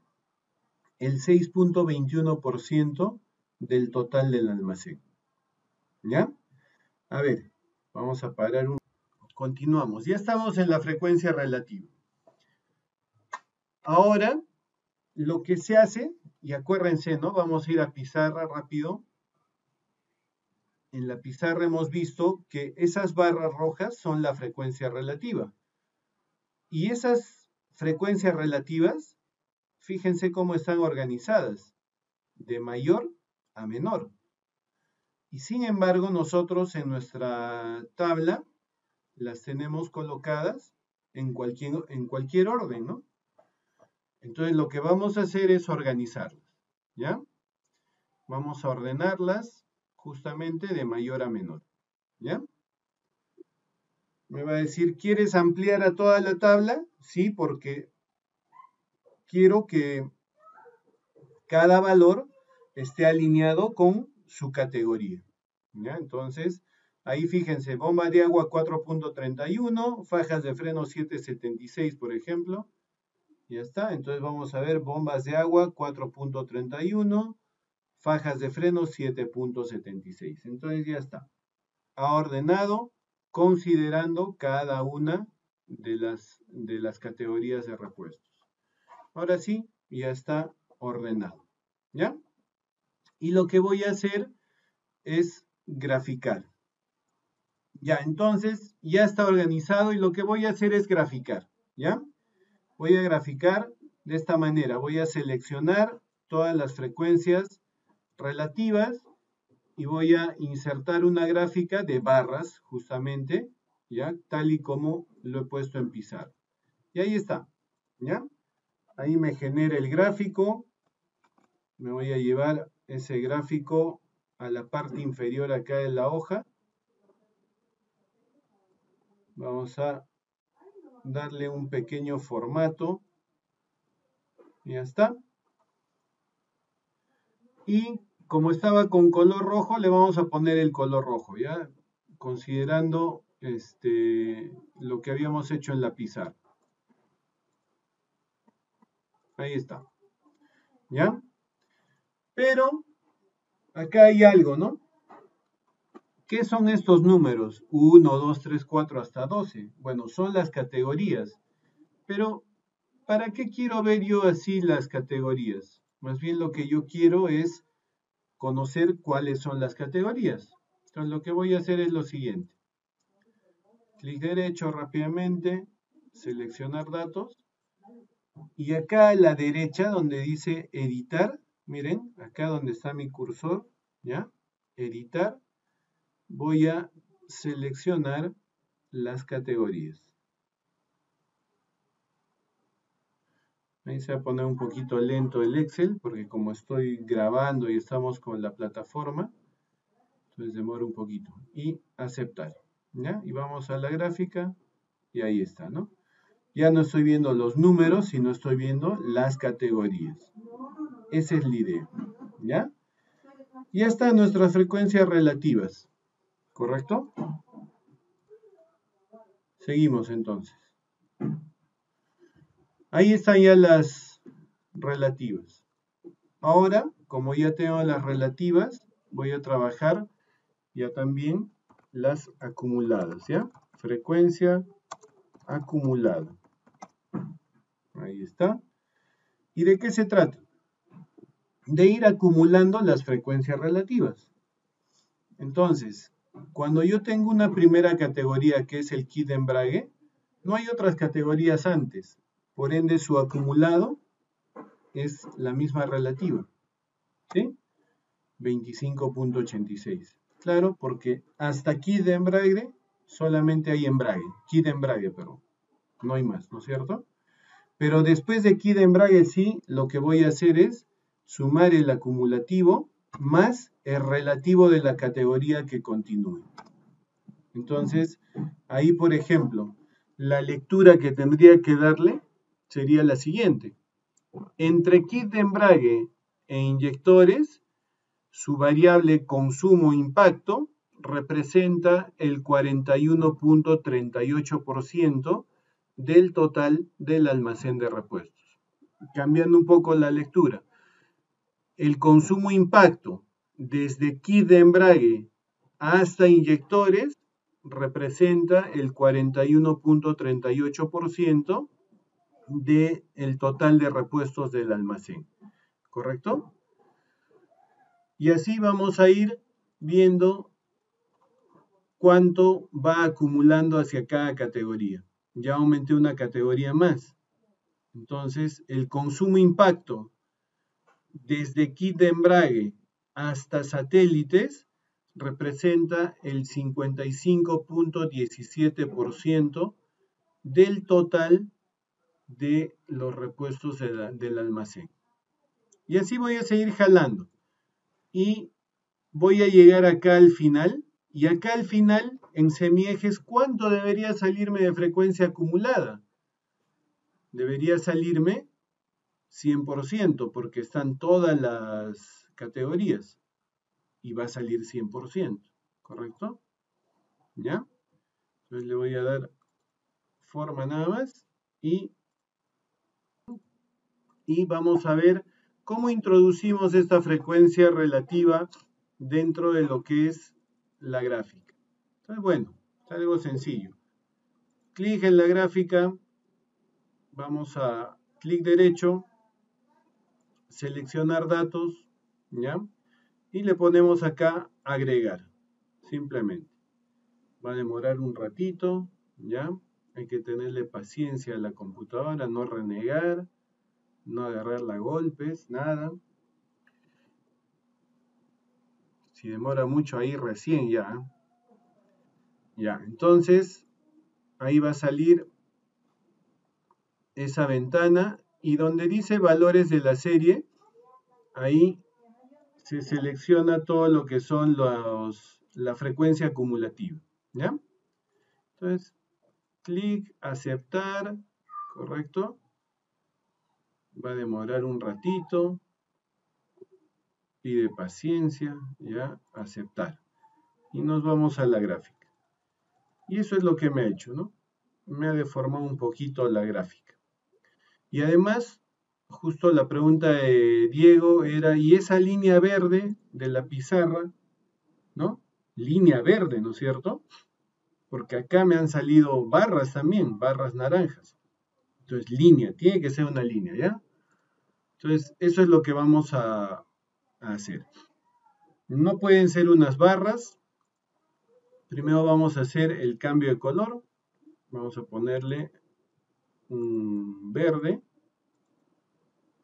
el 6.21% del total del almacén. ¿Ya? A ver, vamos a parar un... Continuamos. Ya estamos en la frecuencia relativa. Ahora, lo que se hace Y acuérdense, ¿no? Vamos a ir a pizarra rápido. En la pizarra hemos visto que esas barras rojas son la frecuencia relativa. Y esas frecuencias relativas, fíjense cómo están organizadas, de mayor a menor. Y sin embargo, nosotros en nuestra tabla las tenemos colocadas en cualquier orden, ¿no? Entonces lo que vamos a hacer es organizarlas, ¿ya? Vamos a ordenarlas justamente de mayor a menor, ¿ya? Me va a decir, ¿quieres ampliar a toda la tabla? Sí, porque quiero que cada valor esté alineado con su categoría, ¿ya? Entonces, ahí fíjense, bomba de agua 4.31, fajas de freno 7.76, por ejemplo. Ya está, entonces vamos a ver bombas de agua 4.31, fajas de freno 7.76. Entonces ya está. Ha ordenado considerando cada una de las categorías de repuestos. Ahora sí, ya está ordenado. ¿Ya? Y lo que voy a hacer es graficar. Ya, entonces ya está organizado y lo que voy a hacer es graficar. ¿Ya? Voy a graficar de esta manera. Voy a seleccionar todas las frecuencias relativas y voy a insertar una gráfica de barras, justamente, ¿ya? Tal y como lo he puesto en pizarra. Y ahí está, ¿ya? Ahí me genera el gráfico. Me voy a llevar ese gráfico a la parte inferior acá de la hoja. Vamos a darle un pequeño formato. Ya está. Y como estaba con color rojo, le vamos a poner el color rojo, ¿ya? Considerando lo que habíamos hecho en la pizarra. Ahí está. ¿Ya? Pero acá hay algo, ¿no? ¿Qué son estos números? 1, 2, 3, 4 hasta 12. Bueno, son las categorías. Pero, ¿para qué quiero ver yo así las categorías? Más bien lo que yo quiero es conocer cuáles son las categorías. Entonces lo que voy a hacer es lo siguiente. Clic derecho rápidamente, seleccionar datos. Y acá a la derecha donde dice editar, miren, acá donde está mi cursor, ¿ya? Editar, voy a seleccionar las categorías. Ahí se va a poner un poquito lento el Excel, porque como estoy grabando y estamos con la plataforma, entonces demora un poquito. Y aceptar, ¿ya? Y vamos a la gráfica, y ahí está, ¿no? Ya no estoy viendo los números, sino estoy viendo las categorías. Esa es la idea, ¿ya? Ya están nuestras frecuencias relativas, ¿correcto? Seguimos entonces. Ahí están ya las relativas. Ahora, como ya tengo las relativas, voy a trabajar ya también las acumuladas, ¿ya? Frecuencia acumulada. Ahí está. ¿Y de qué se trata? De ir acumulando las frecuencias relativas. Entonces, cuando yo tengo una primera categoría que es el kit de embrague, no hay otras categorías antes. Por ende, su acumulado es la misma relativa. ¿Sí? 25.86. Claro, porque hasta kit de embrague solamente hay embrague. Kit de embrague, pero no hay más, ¿no es cierto? Pero después de kit de embrague sí, lo que voy a hacer es sumar el acumulativo más el relativo de la categoría que continúe. Entonces, ahí por ejemplo, la lectura que tendría que darle sería la siguiente. Entre kit de embrague e inyectores, su variable consumo-impacto representa el 41.38% del total del almacén de repuestos. Cambiando un poco la lectura, el consumo-impacto desde kit de embrague hasta inyectores representa el 41.38% del total de repuestos del almacén. ¿correcto? Y así vamos a ir viendo cuánto va acumulando hacia cada categoría. Ya aumenté una categoría más. Entonces, el consumo impacto desde kit de embrague hasta satélites representa el 55.17% del total de los repuestos del almacén. Y así voy a seguir jalando. Y voy a llegar acá al final. Y acá al final, en semiejes, ¿cuánto debería salirme de frecuencia acumulada? Debería salirme 100%, porque están todas las categorías. Y va a salir 100%, ¿correcto? ¿Ya? Entonces le voy a dar forma nada más. Y vamos a ver cómo introducimos esta frecuencia relativa dentro de lo que es la gráfica. Entonces, bueno, es algo sencillo. Clic en la gráfica, vamos a clic derecho, seleccionar datos, ¿ya? Y le ponemos acá agregar, simplemente. Va a demorar un ratito, ¿ya? Hay que tenerle paciencia a la computadora, no renegar, no agarrarla a golpes, nada. Si demora mucho ahí recién ya. Ya, entonces ahí va a salir esa ventana y donde dice valores de la serie, ahí se selecciona todo lo que son la frecuencia acumulativa, ¿ya? Entonces, clic, aceptar, ¿correcto? Va a demorar un ratito, pide paciencia, ya, aceptar. Y nos vamos a la gráfica. Y eso es lo que me ha hecho, ¿no? Me ha deformado un poquito la gráfica. Y además, justo la pregunta de Diego era, ¿y esa línea verde de la pizarra, ¿no? Línea verde, ¿no es cierto? Porque acá me han salido barras también, barras naranjas. Entonces, línea, tiene que ser una línea, ¿ya? Entonces, eso es lo que vamos a hacer. No pueden ser unas barras. Primero vamos a hacer el cambio de color. Vamos a ponerle un verde.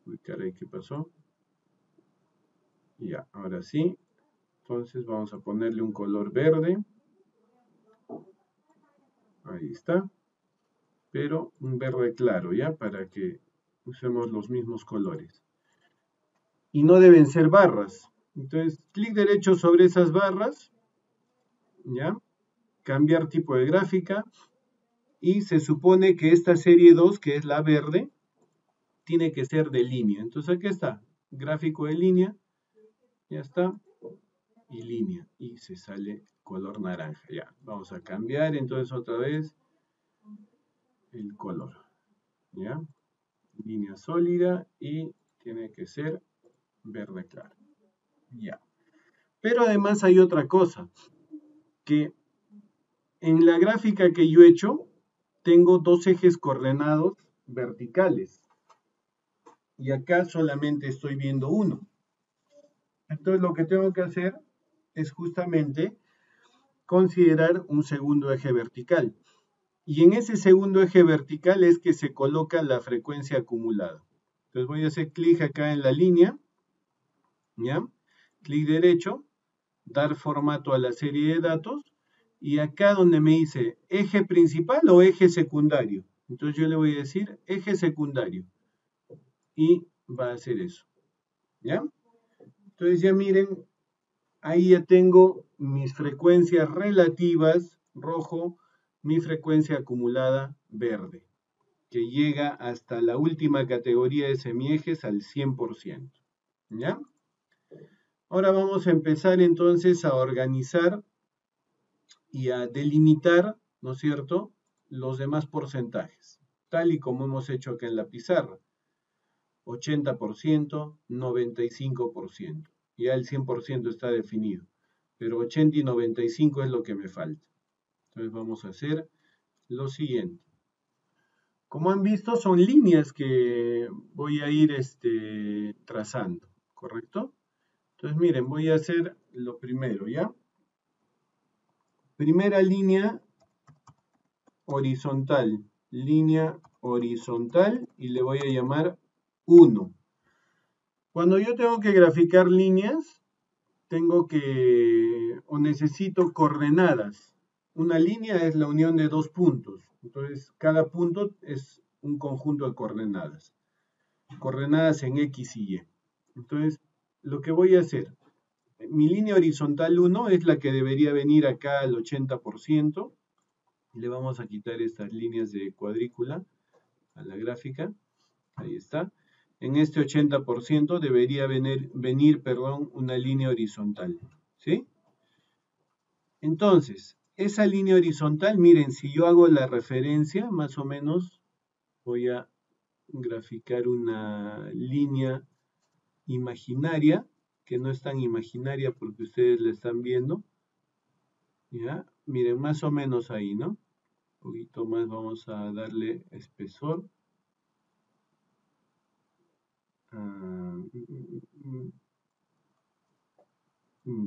Uy, caray, ¿qué pasó? Ya, ahora sí. Entonces vamos a ponerle un color verde. Ahí está. Pero un verde claro, ¿ya? Para que usemos los mismos colores. Y no deben ser barras. Entonces, clic derecho sobre esas barras. ¿Ya? Cambiar tipo de gráfica. Y se supone que esta serie 2, que es la verde, tiene que ser de línea. Entonces aquí está. Gráfico de línea. Ya está. Y línea. Y se sale color naranja. Ya. Vamos a cambiar entonces otra vez el color. ¿Ya? Línea sólida y tiene que ser verde claro. Ya. Pero además hay otra cosa, que en la gráfica que yo he hecho, tengo dos ejes coordenados verticales. Y acá solamente estoy viendo uno. Entonces lo que tengo que hacer es justamente considerar un segundo eje vertical. Y en ese segundo eje vertical es que se coloca la frecuencia acumulada. Entonces voy a hacer clic acá en la línea, ¿ya? Clic derecho, dar formato a la serie de datos, y acá donde me dice eje principal o eje secundario. Entonces yo le voy a decir eje secundario, y va a hacer eso, ¿ya? Entonces ya miren, ahí ya tengo mis frecuencias relativas, rojo, mi frecuencia acumulada, verde, que llega hasta la última categoría de semiejes al 100%, ¿ya? Ahora vamos a empezar entonces a organizar y a delimitar, ¿no es cierto?, los demás porcentajes, tal y como hemos hecho acá en la pizarra. 80%, 95%. Ya el 100% está definido, pero 80 y 95 es lo que me falta. Entonces vamos a hacer lo siguiente. Como han visto, son líneas que voy a ir trazando, ¿correcto? Entonces, miren, voy a hacer lo primero, ¿ya? Primera línea horizontal, y le voy a llamar 1. Cuando yo tengo que graficar líneas, tengo que, o necesito coordenadas. Una línea es la unión de dos puntos. Entonces, cada punto es un conjunto de coordenadas. Coordenadas en X y Y. Entonces, lo que voy a hacer, mi línea horizontal 1 es la que debería venir acá al 80%. Le vamos a quitar estas líneas de cuadrícula a la gráfica. Ahí está. En este 80% debería venir, una línea horizontal. ¿Sí? Entonces, esa línea horizontal, miren, si yo hago la referencia, más o menos voy a graficar una línea imaginaria, que no es tan imaginaria porque ustedes la están viendo. ¿Ya? Miren, más o menos ahí, ¿no? Un poquito más vamos a darle espesor.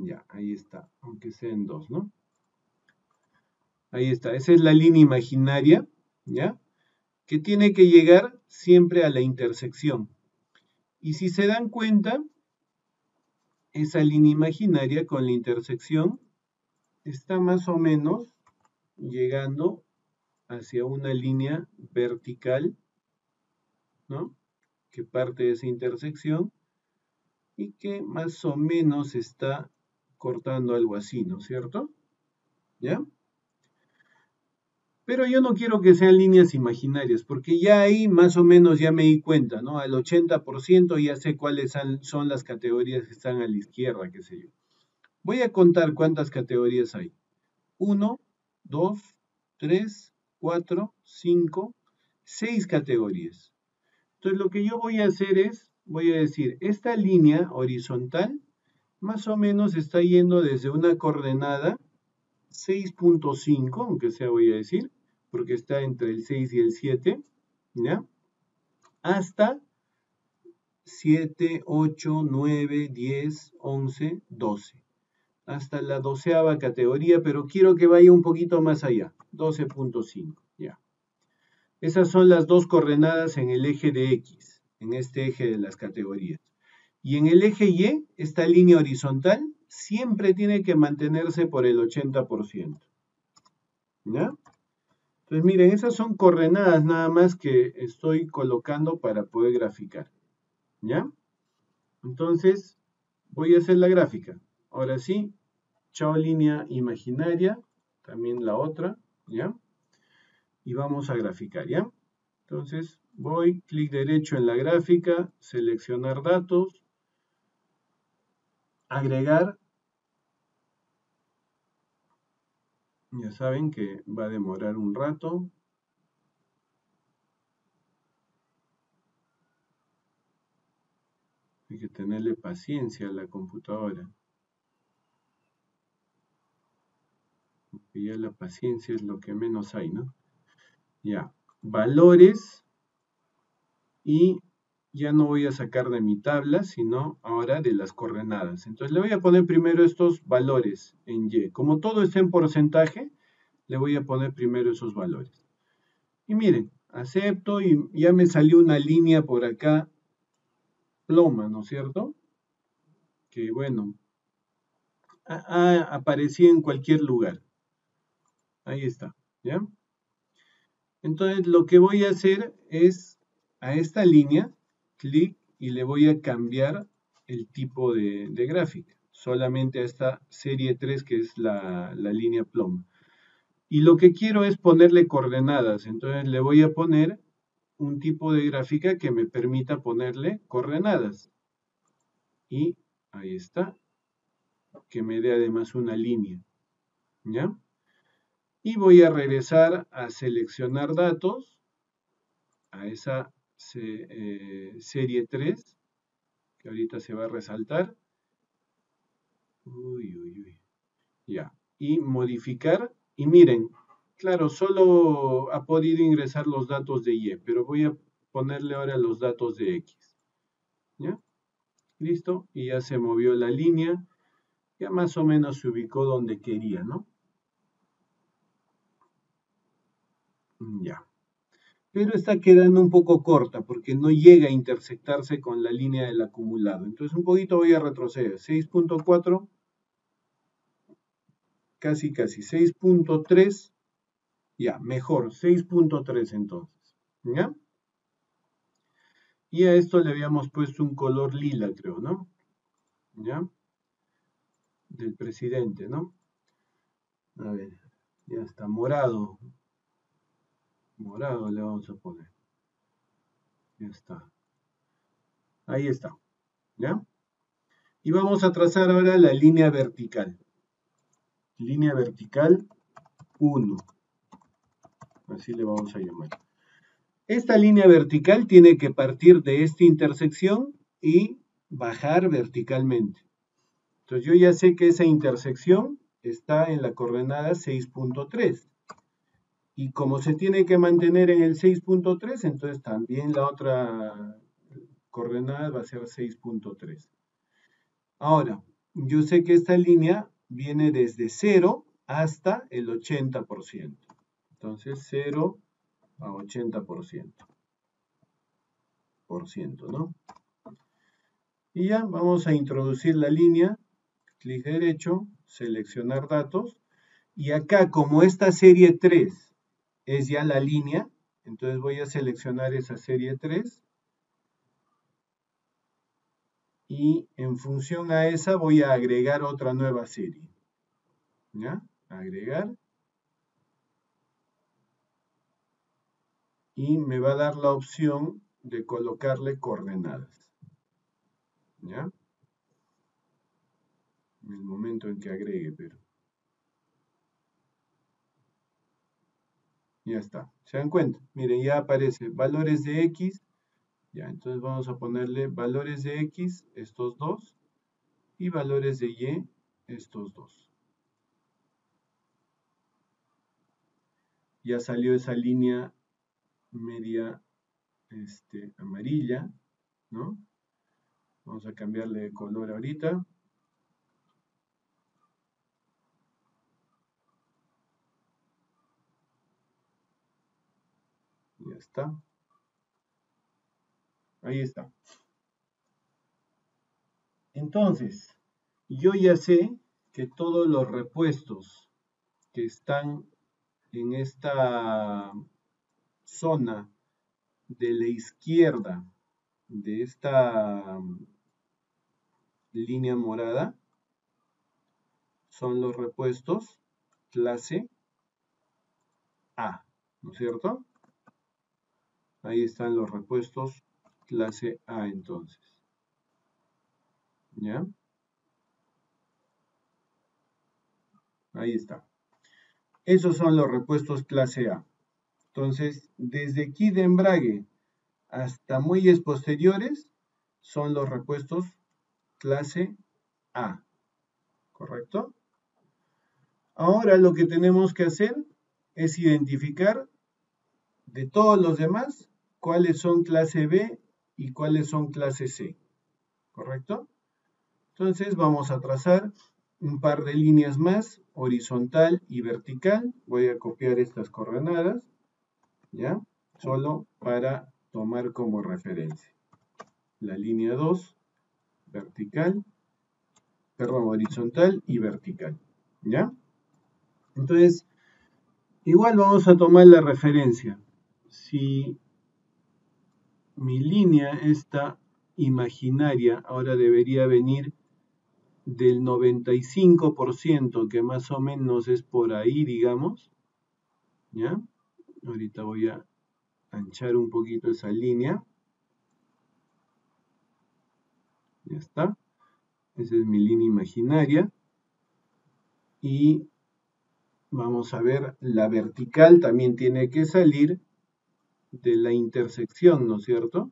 Ya, ahí está, aunque sea en 2, ¿no? Ahí está, esa es la línea imaginaria, ¿ya? Que tiene que llegar siempre a la intersección. Y si se dan cuenta, esa línea imaginaria con la intersección está más o menos llegando hacia una línea vertical, ¿no? Que parte de esa intersección y que más o menos está cortando algo así, ¿no es cierto? ¿Ya? Pero yo no quiero que sean líneas imaginarias, porque ya ahí más o menos ya me di cuenta, ¿no? Al 80% ya sé cuáles son las categorías que están a la izquierda, qué sé yo. Voy a contar cuántas categorías hay. 1, 2, 3, 4, 5, 6 categorías. Entonces lo que yo voy a hacer es, voy a decir, esta línea horizontal más o menos está yendo desde una coordenada 6.5, aunque sea voy a decir, porque está entre el 6 y el 7, ¿ya? Hasta 7, 8, 9, 10, 11, 12. Hasta la 12ª categoría, pero quiero que vaya un poquito más allá, 12.5, ¿ya? Esas son las dos coordenadas en el eje de X, en este eje de las categorías. Y en el eje Y, esta línea horizontal siempre tiene que mantenerse por el 80%. ¿Ya? Entonces, miren, esas son coordenadas nada más que estoy colocando para poder graficar. ¿Ya? Entonces, voy a hacer la gráfica. Ahora sí, chao línea imaginaria, también la otra, ¿ya? Y vamos a graficar, ¿ya? Entonces, voy, clic derecho en la gráfica, seleccionar datos, agregar. Ya saben que va a demorar un rato. Hay que tenerle paciencia a la computadora. Porque ya la paciencia es lo que menos hay, ¿no? Ya, valores. Y ya no voy a sacar de mi tabla, sino ahora de las coordenadas. Entonces le voy a poner primero estos valores en Y. Como todo está en porcentaje, le voy a poner primero esos valores. Y miren, acepto y ya me salió una línea por acá, ploma, ¿no es cierto? Que bueno, aparecía en cualquier lugar. Ahí está, ¿ya? Entonces lo que voy a hacer es a esta línea, clic y le voy a cambiar el tipo de gráfica. Solamente a esta serie 3 que es la línea ploma. Y lo que quiero es ponerle coordenadas. Entonces le voy a poner un tipo de gráfica que me permita ponerle coordenadas. Y ahí está. Que me dé además una línea. ¿Ya? Y voy a regresar a seleccionar datos. A esa serie 3. Que ahorita se va a resaltar. Uy, uy, uy. Ya. Y modificar. Y miren, Claro, solo ha podido ingresar los datos de Y, pero voy a ponerle ahora los datos de X. ¿Ya? Listo, y ya se movió la línea, ya más o menos se ubicó donde quería, ¿no? Ya. Pero está quedando un poco corta porque no llega a intersectarse con la línea del acumulado. Entonces un poquito voy a retroceder. 6.4, casi 6.3, ya, mejor, 6.3 entonces. ¿Ya? Y a esto le habíamos puesto un color lila, creo, ¿no? ¿Ya? Del presidente, ¿no? A ver, ya está, morado. Morado le vamos a poner. Ya está. Ahí está. ¿Ya? Y vamos a trazar ahora la línea vertical. Línea vertical 1. Así le vamos a llamar. Esta línea vertical tiene que partir de esta intersección y bajar verticalmente. Entonces yo ya sé que esa intersección está en la coordenada 6.3. Y como se tiene que mantener en el 6.3, entonces también la otra coordenada va a ser 6.3. Ahora, yo sé que esta línea viene desde 0 hasta el 80%. Entonces 0 a 80%. ¿No? Y ya vamos a introducir la línea, clic derecho, seleccionar datos. Y acá, como esta serie 3 es ya la línea, entonces voy a seleccionar esa serie 3 y en función a esa voy a agregar otra nueva serie. ¿Ya? Agregar. Y me va a dar la opción de colocarle coordenadas. ¿Ya? En el momento en que agregue, pero. Ya está. ¿Se dan cuenta? Miren, ya aparece valores de X. Ya, entonces vamos a ponerle valores de X, estos dos, y valores de Y, estos dos. Ya salió esa línea media amarilla, ¿no? Vamos a cambiarle de color ahorita. Ya está. Ahí está. Entonces, yo ya sé que todos los repuestos que están en esta zona de la izquierda de esta línea morada son los repuestos clase A, ¿no es cierto? Ahí están los repuestos clase A entonces. ¿Ya? Ahí está. Esos son los repuestos clase A. Entonces, desde aquí de embrague hasta muelles posteriores son los repuestos clase A. ¿Correcto? Ahora lo que tenemos que hacer es identificar de todos los demás cuáles son clase B y cuáles son clase C. ¿Correcto? Entonces vamos a trazar un par de líneas más, horizontal y vertical. Voy a copiar estas coordenadas, ¿ya? Solo para tomar como referencia. La línea 2, vertical, perdón, horizontal y vertical, ¿ya? Entonces, igual vamos a tomar la referencia. Si mi línea esta imaginaria ahora debería venir del 95%, que más o menos es por ahí, digamos, ¿ya? Ahorita voy a anchar un poquito esa línea. Ya está. Esa es mi línea imaginaria. Y vamos a ver, la vertical también tiene que salir de la intersección, ¿no es cierto?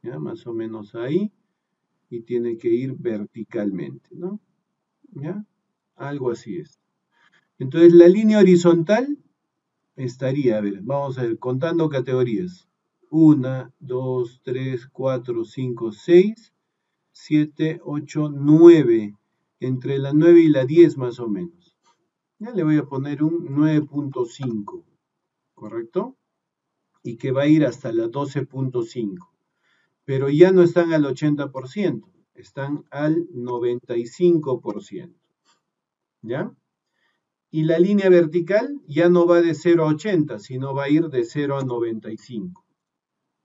Ya, más o menos ahí. Y tiene que ir verticalmente, ¿no? ¿Ya? Algo así es. Entonces la línea horizontal estaría, a ver, vamos a ver, contando categorías. 1, 2, 3, 4, 5, 6, 7, 8, 9. Entre la 9 y la 10 más o menos. Ya le voy a poner un 9.5, ¿correcto? Y que va a ir hasta la 12.5. Pero ya no están al 80%, están al 95%. ¿Ya? Y la línea vertical ya no va de 0 a 80, sino va a ir de 0 a 95.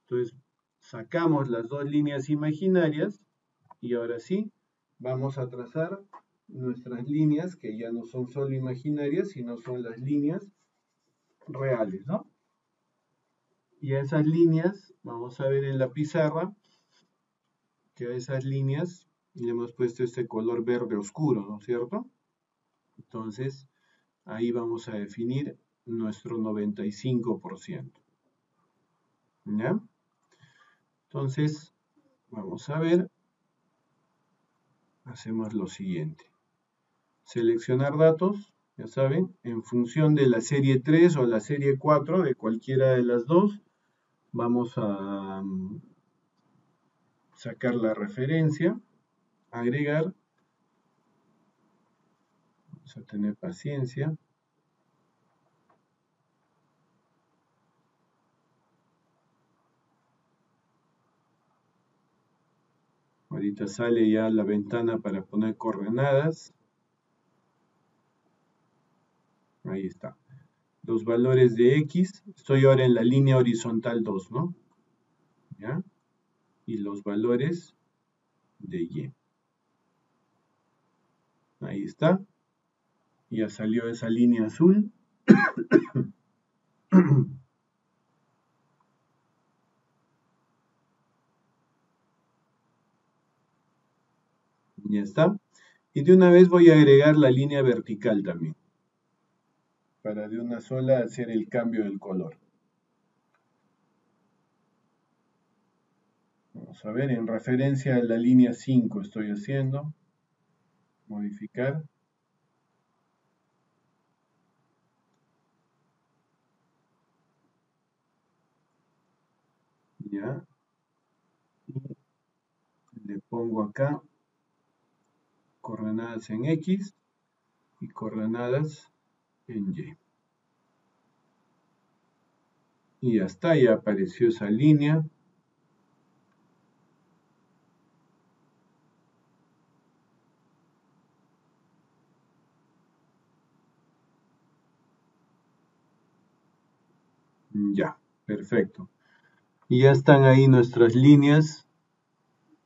Entonces, sacamos las dos líneas imaginarias y ahora sí, vamos a trazar nuestras líneas, que ya no son solo imaginarias, sino son las líneas reales, ¿no? Y a esas líneas, vamos a ver en la pizarra, que a esas líneas le hemos puesto este color verde oscuro, ¿no es cierto? Entonces, ahí vamos a definir nuestro 95%. ¿Ya? Entonces, vamos a ver, hacemos lo siguiente. Seleccionar datos, ya saben, en función de la serie 3 o la serie 4, de cualquiera de las dos, vamos a sacar la referencia, agregar, vamos a tener paciencia. Ahorita sale ya la ventana para poner coordenadas. Ahí está. Los valores de X, estoy ahora en la línea horizontal 2, ¿no? ¿Ya? Y los valores de Y. Ahí está. Ya salió esa línea azul. Ya está. Y de una vez voy a agregar la línea vertical también, para de una sola hacer el cambio del color. Vamos a ver, en referencia a la línea 5 estoy haciendo. Modificar. Ya. Y le pongo acá coordenadas en X y coordenadas en Y. Y ya está, ya apareció esa línea. Ya, perfecto. Y ya están ahí nuestras líneas,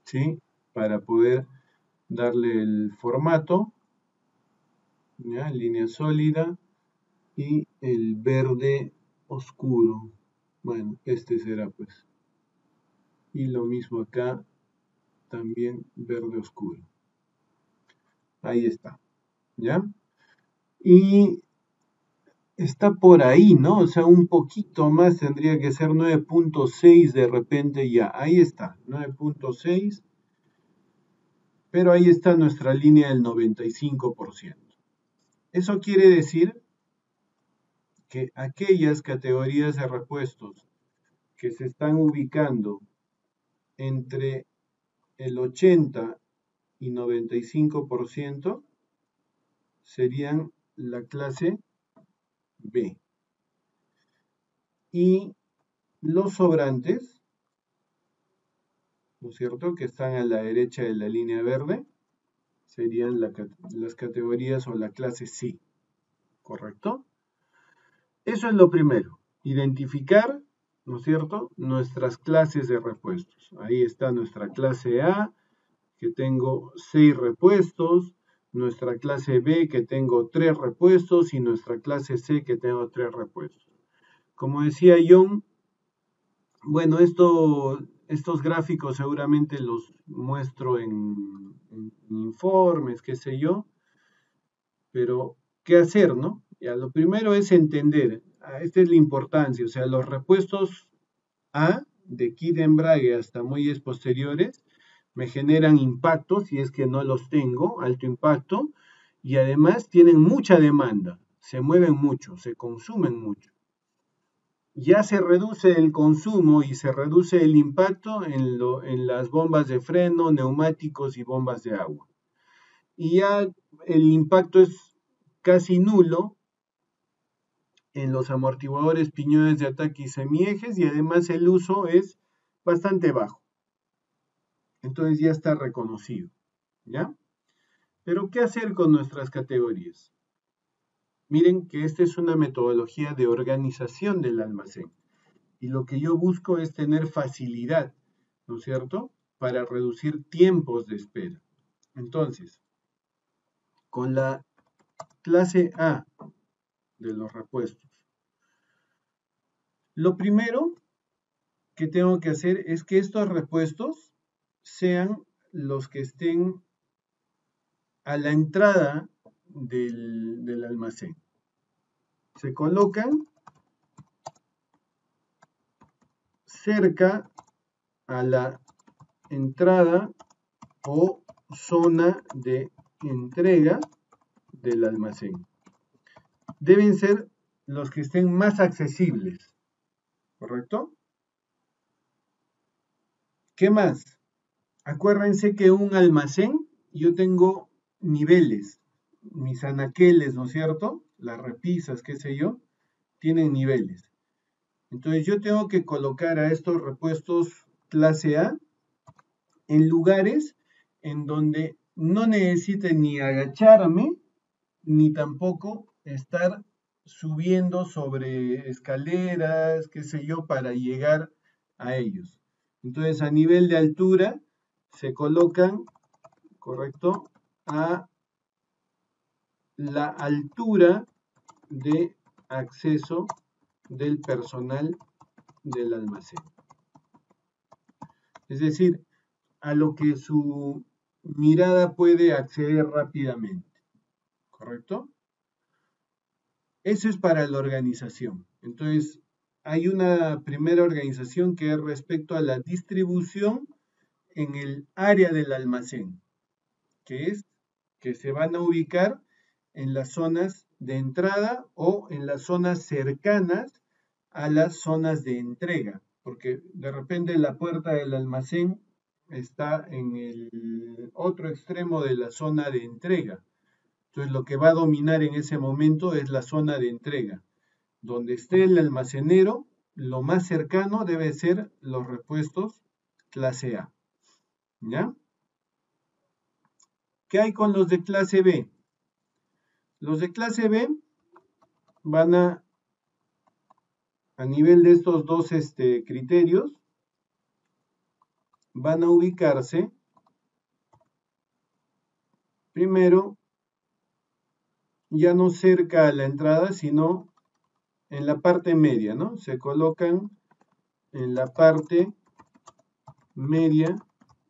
¿sí? Para poder darle el formato, ¿ya? Línea sólida y el verde oscuro. Bueno, este será pues. Y lo mismo acá, también verde oscuro. Ahí está, ¿ya? Y está por ahí, ¿no? O sea, un poquito más tendría que ser 9.6 de repente ya. Ahí está, 9.6. Pero ahí está nuestra línea del 95%. Eso quiere decir que aquellas categorías de repuestos que se están ubicando entre el 80 y 95% serían la clase B. Y los sobrantes, ¿no es cierto?, que están a la derecha de la línea verde, serían las categorías o la clase C, ¿correcto? Eso es lo primero, identificar, ¿no es cierto?, nuestras clases de repuestos. Ahí está nuestra clase A, que tengo 6 repuestos, nuestra clase B, que tengo 3 repuestos, y nuestra clase C, que tengo 3 repuestos. Como decía John, bueno, estos gráficos seguramente los muestro en informes, qué sé yo, pero ¿qué hacer, no? Ya, lo primero es entender, esta es la importancia, o sea, los repuestos A, de kit de embrague hasta muelles posteriores, me generan impacto, si es que no los tengo, alto impacto, y además tienen mucha demanda. se mueven mucho, se consumen mucho. Ya se reduce el consumo y se reduce el impacto en las bombas de freno, neumáticos y bombas de agua. Y ya el impacto es casi nulo en los amortiguadores, piñones de ataque y semiejes, y además el uso es bastante bajo. Entonces ya está reconocido, ¿ya? Pero ¿qué hacer con nuestras categorías? Miren que esta es una metodología de organización del almacén. Y lo que yo busco es tener facilidad, ¿no es cierto?, para reducir tiempos de espera. Entonces, con la clase A de los repuestos, lo primero que tengo que hacer es que estos repuestos sean los que estén a la entrada del almacén. Se colocan cerca a la entrada o zona de entrega del almacén. Deben ser los que estén más accesibles, ¿correcto? ¿Qué más? Acuérdense que un almacén, yo tengo niveles, mis anaqueles, ¿no es cierto? Las repisas, qué sé yo, tienen niveles. Entonces yo tengo que colocar a estos repuestos clase A en lugares en donde no necesite ni agacharme, ni tampoco estar subiendo sobre escaleras, qué sé yo, para llegar a ellos. Entonces, a nivel de altura, se colocan, ¿correcto?, a la altura de acceso del personal del almacén. Es decir, a lo que su mirada puede acceder rápidamente, ¿correcto? Eso es para la organización. Entonces, hay una primera organización que es respecto a la distribución en el área del almacén, que es que se van a ubicar en las zonas de entrada o en las zonas cercanas a las zonas de entrega, porque de repente la puerta del almacén está en el otro extremo de la zona de entrega. Entonces lo que va a dominar en ese momento es la zona de entrega. Donde esté el almacenero, lo más cercano debe ser los repuestos clase A. ¿Ya? ¿Qué hay con los de clase B? Los de clase B van a nivel de estos dos criterios, van a ubicarse primero ya no cerca a la entrada, sino en la parte media, ¿no? Se colocan en la parte media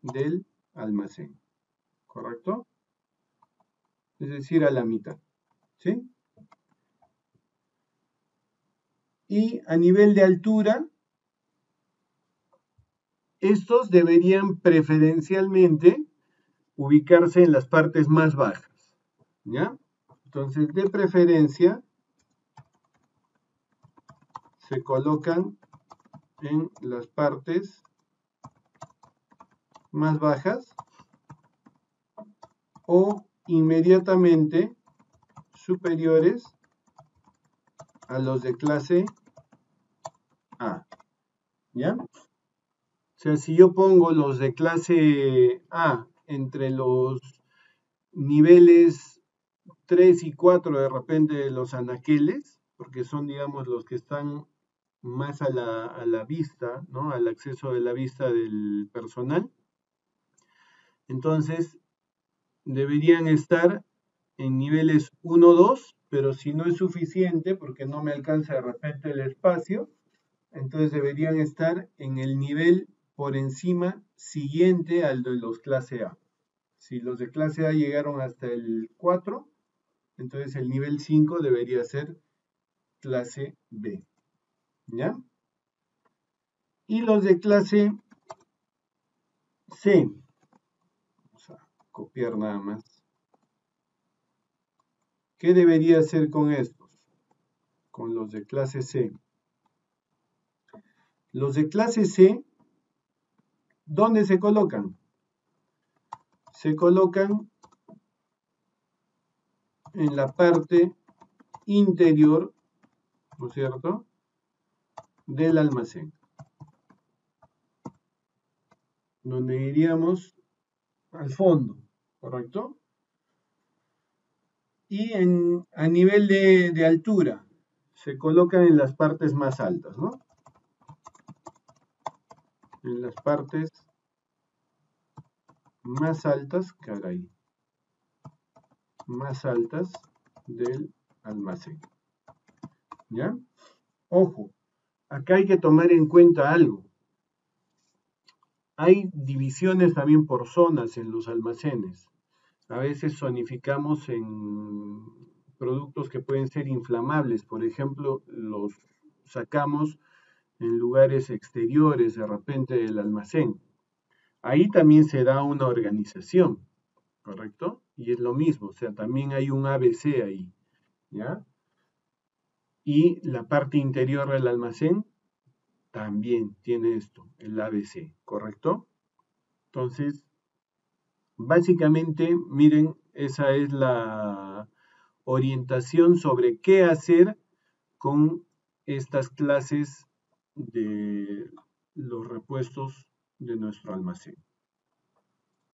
del almacén, ¿correcto? Es decir, a la mitad, ¿sí? Y a nivel de altura, estos deberían preferencialmente ubicarse en las partes más bajas, ¿ya? Entonces, de preferencia, se colocan en las partes más bajas o inmediatamente superiores a los de clase A, ¿ya? O sea, si yo pongo los de clase A entre los niveles 3 y 4 de repente de los anaqueles, porque son, digamos, los que están más a la vista, ¿no? Al acceso de la vista del personal. Entonces, deberían estar en niveles 1, 2, pero si no es suficiente, porque no me alcanza de repente el espacio, entonces deberían estar en el nivel por encima siguiente al de los clase A. Si los de clase A llegaron hasta el 4, entonces el nivel 5 debería ser clase B, ¿ya? Y los de clase C, vamos a copiar nada más. ¿Qué debería hacer con estos? con los de clase C. Los de clase C, ¿dónde se colocan? Se colocan en la parte interior, ¿no es cierto?, del almacén, donde iríamos al fondo, ¿correcto? Y a nivel de altura, se colocan en las partes más altas, ¿no? En las partes más altas, caray, más altas del almacén, ¿ya? Ojo, acá hay que tomar en cuenta algo. Hay divisiones también por zonas en los almacenes. A veces zonificamos en productos que pueden ser inflamables. Por ejemplo, los sacamos en lugares exteriores de repente del almacén. Ahí también se da una organización, ¿correcto? Y es lo mismo, o sea, también hay un ABC ahí, ¿ya? Y la parte interior del almacén también tiene esto, el ABC, ¿correcto? Entonces, básicamente, miren, esa es la orientación sobre qué hacer con estas clases de los repuestos de nuestro almacén.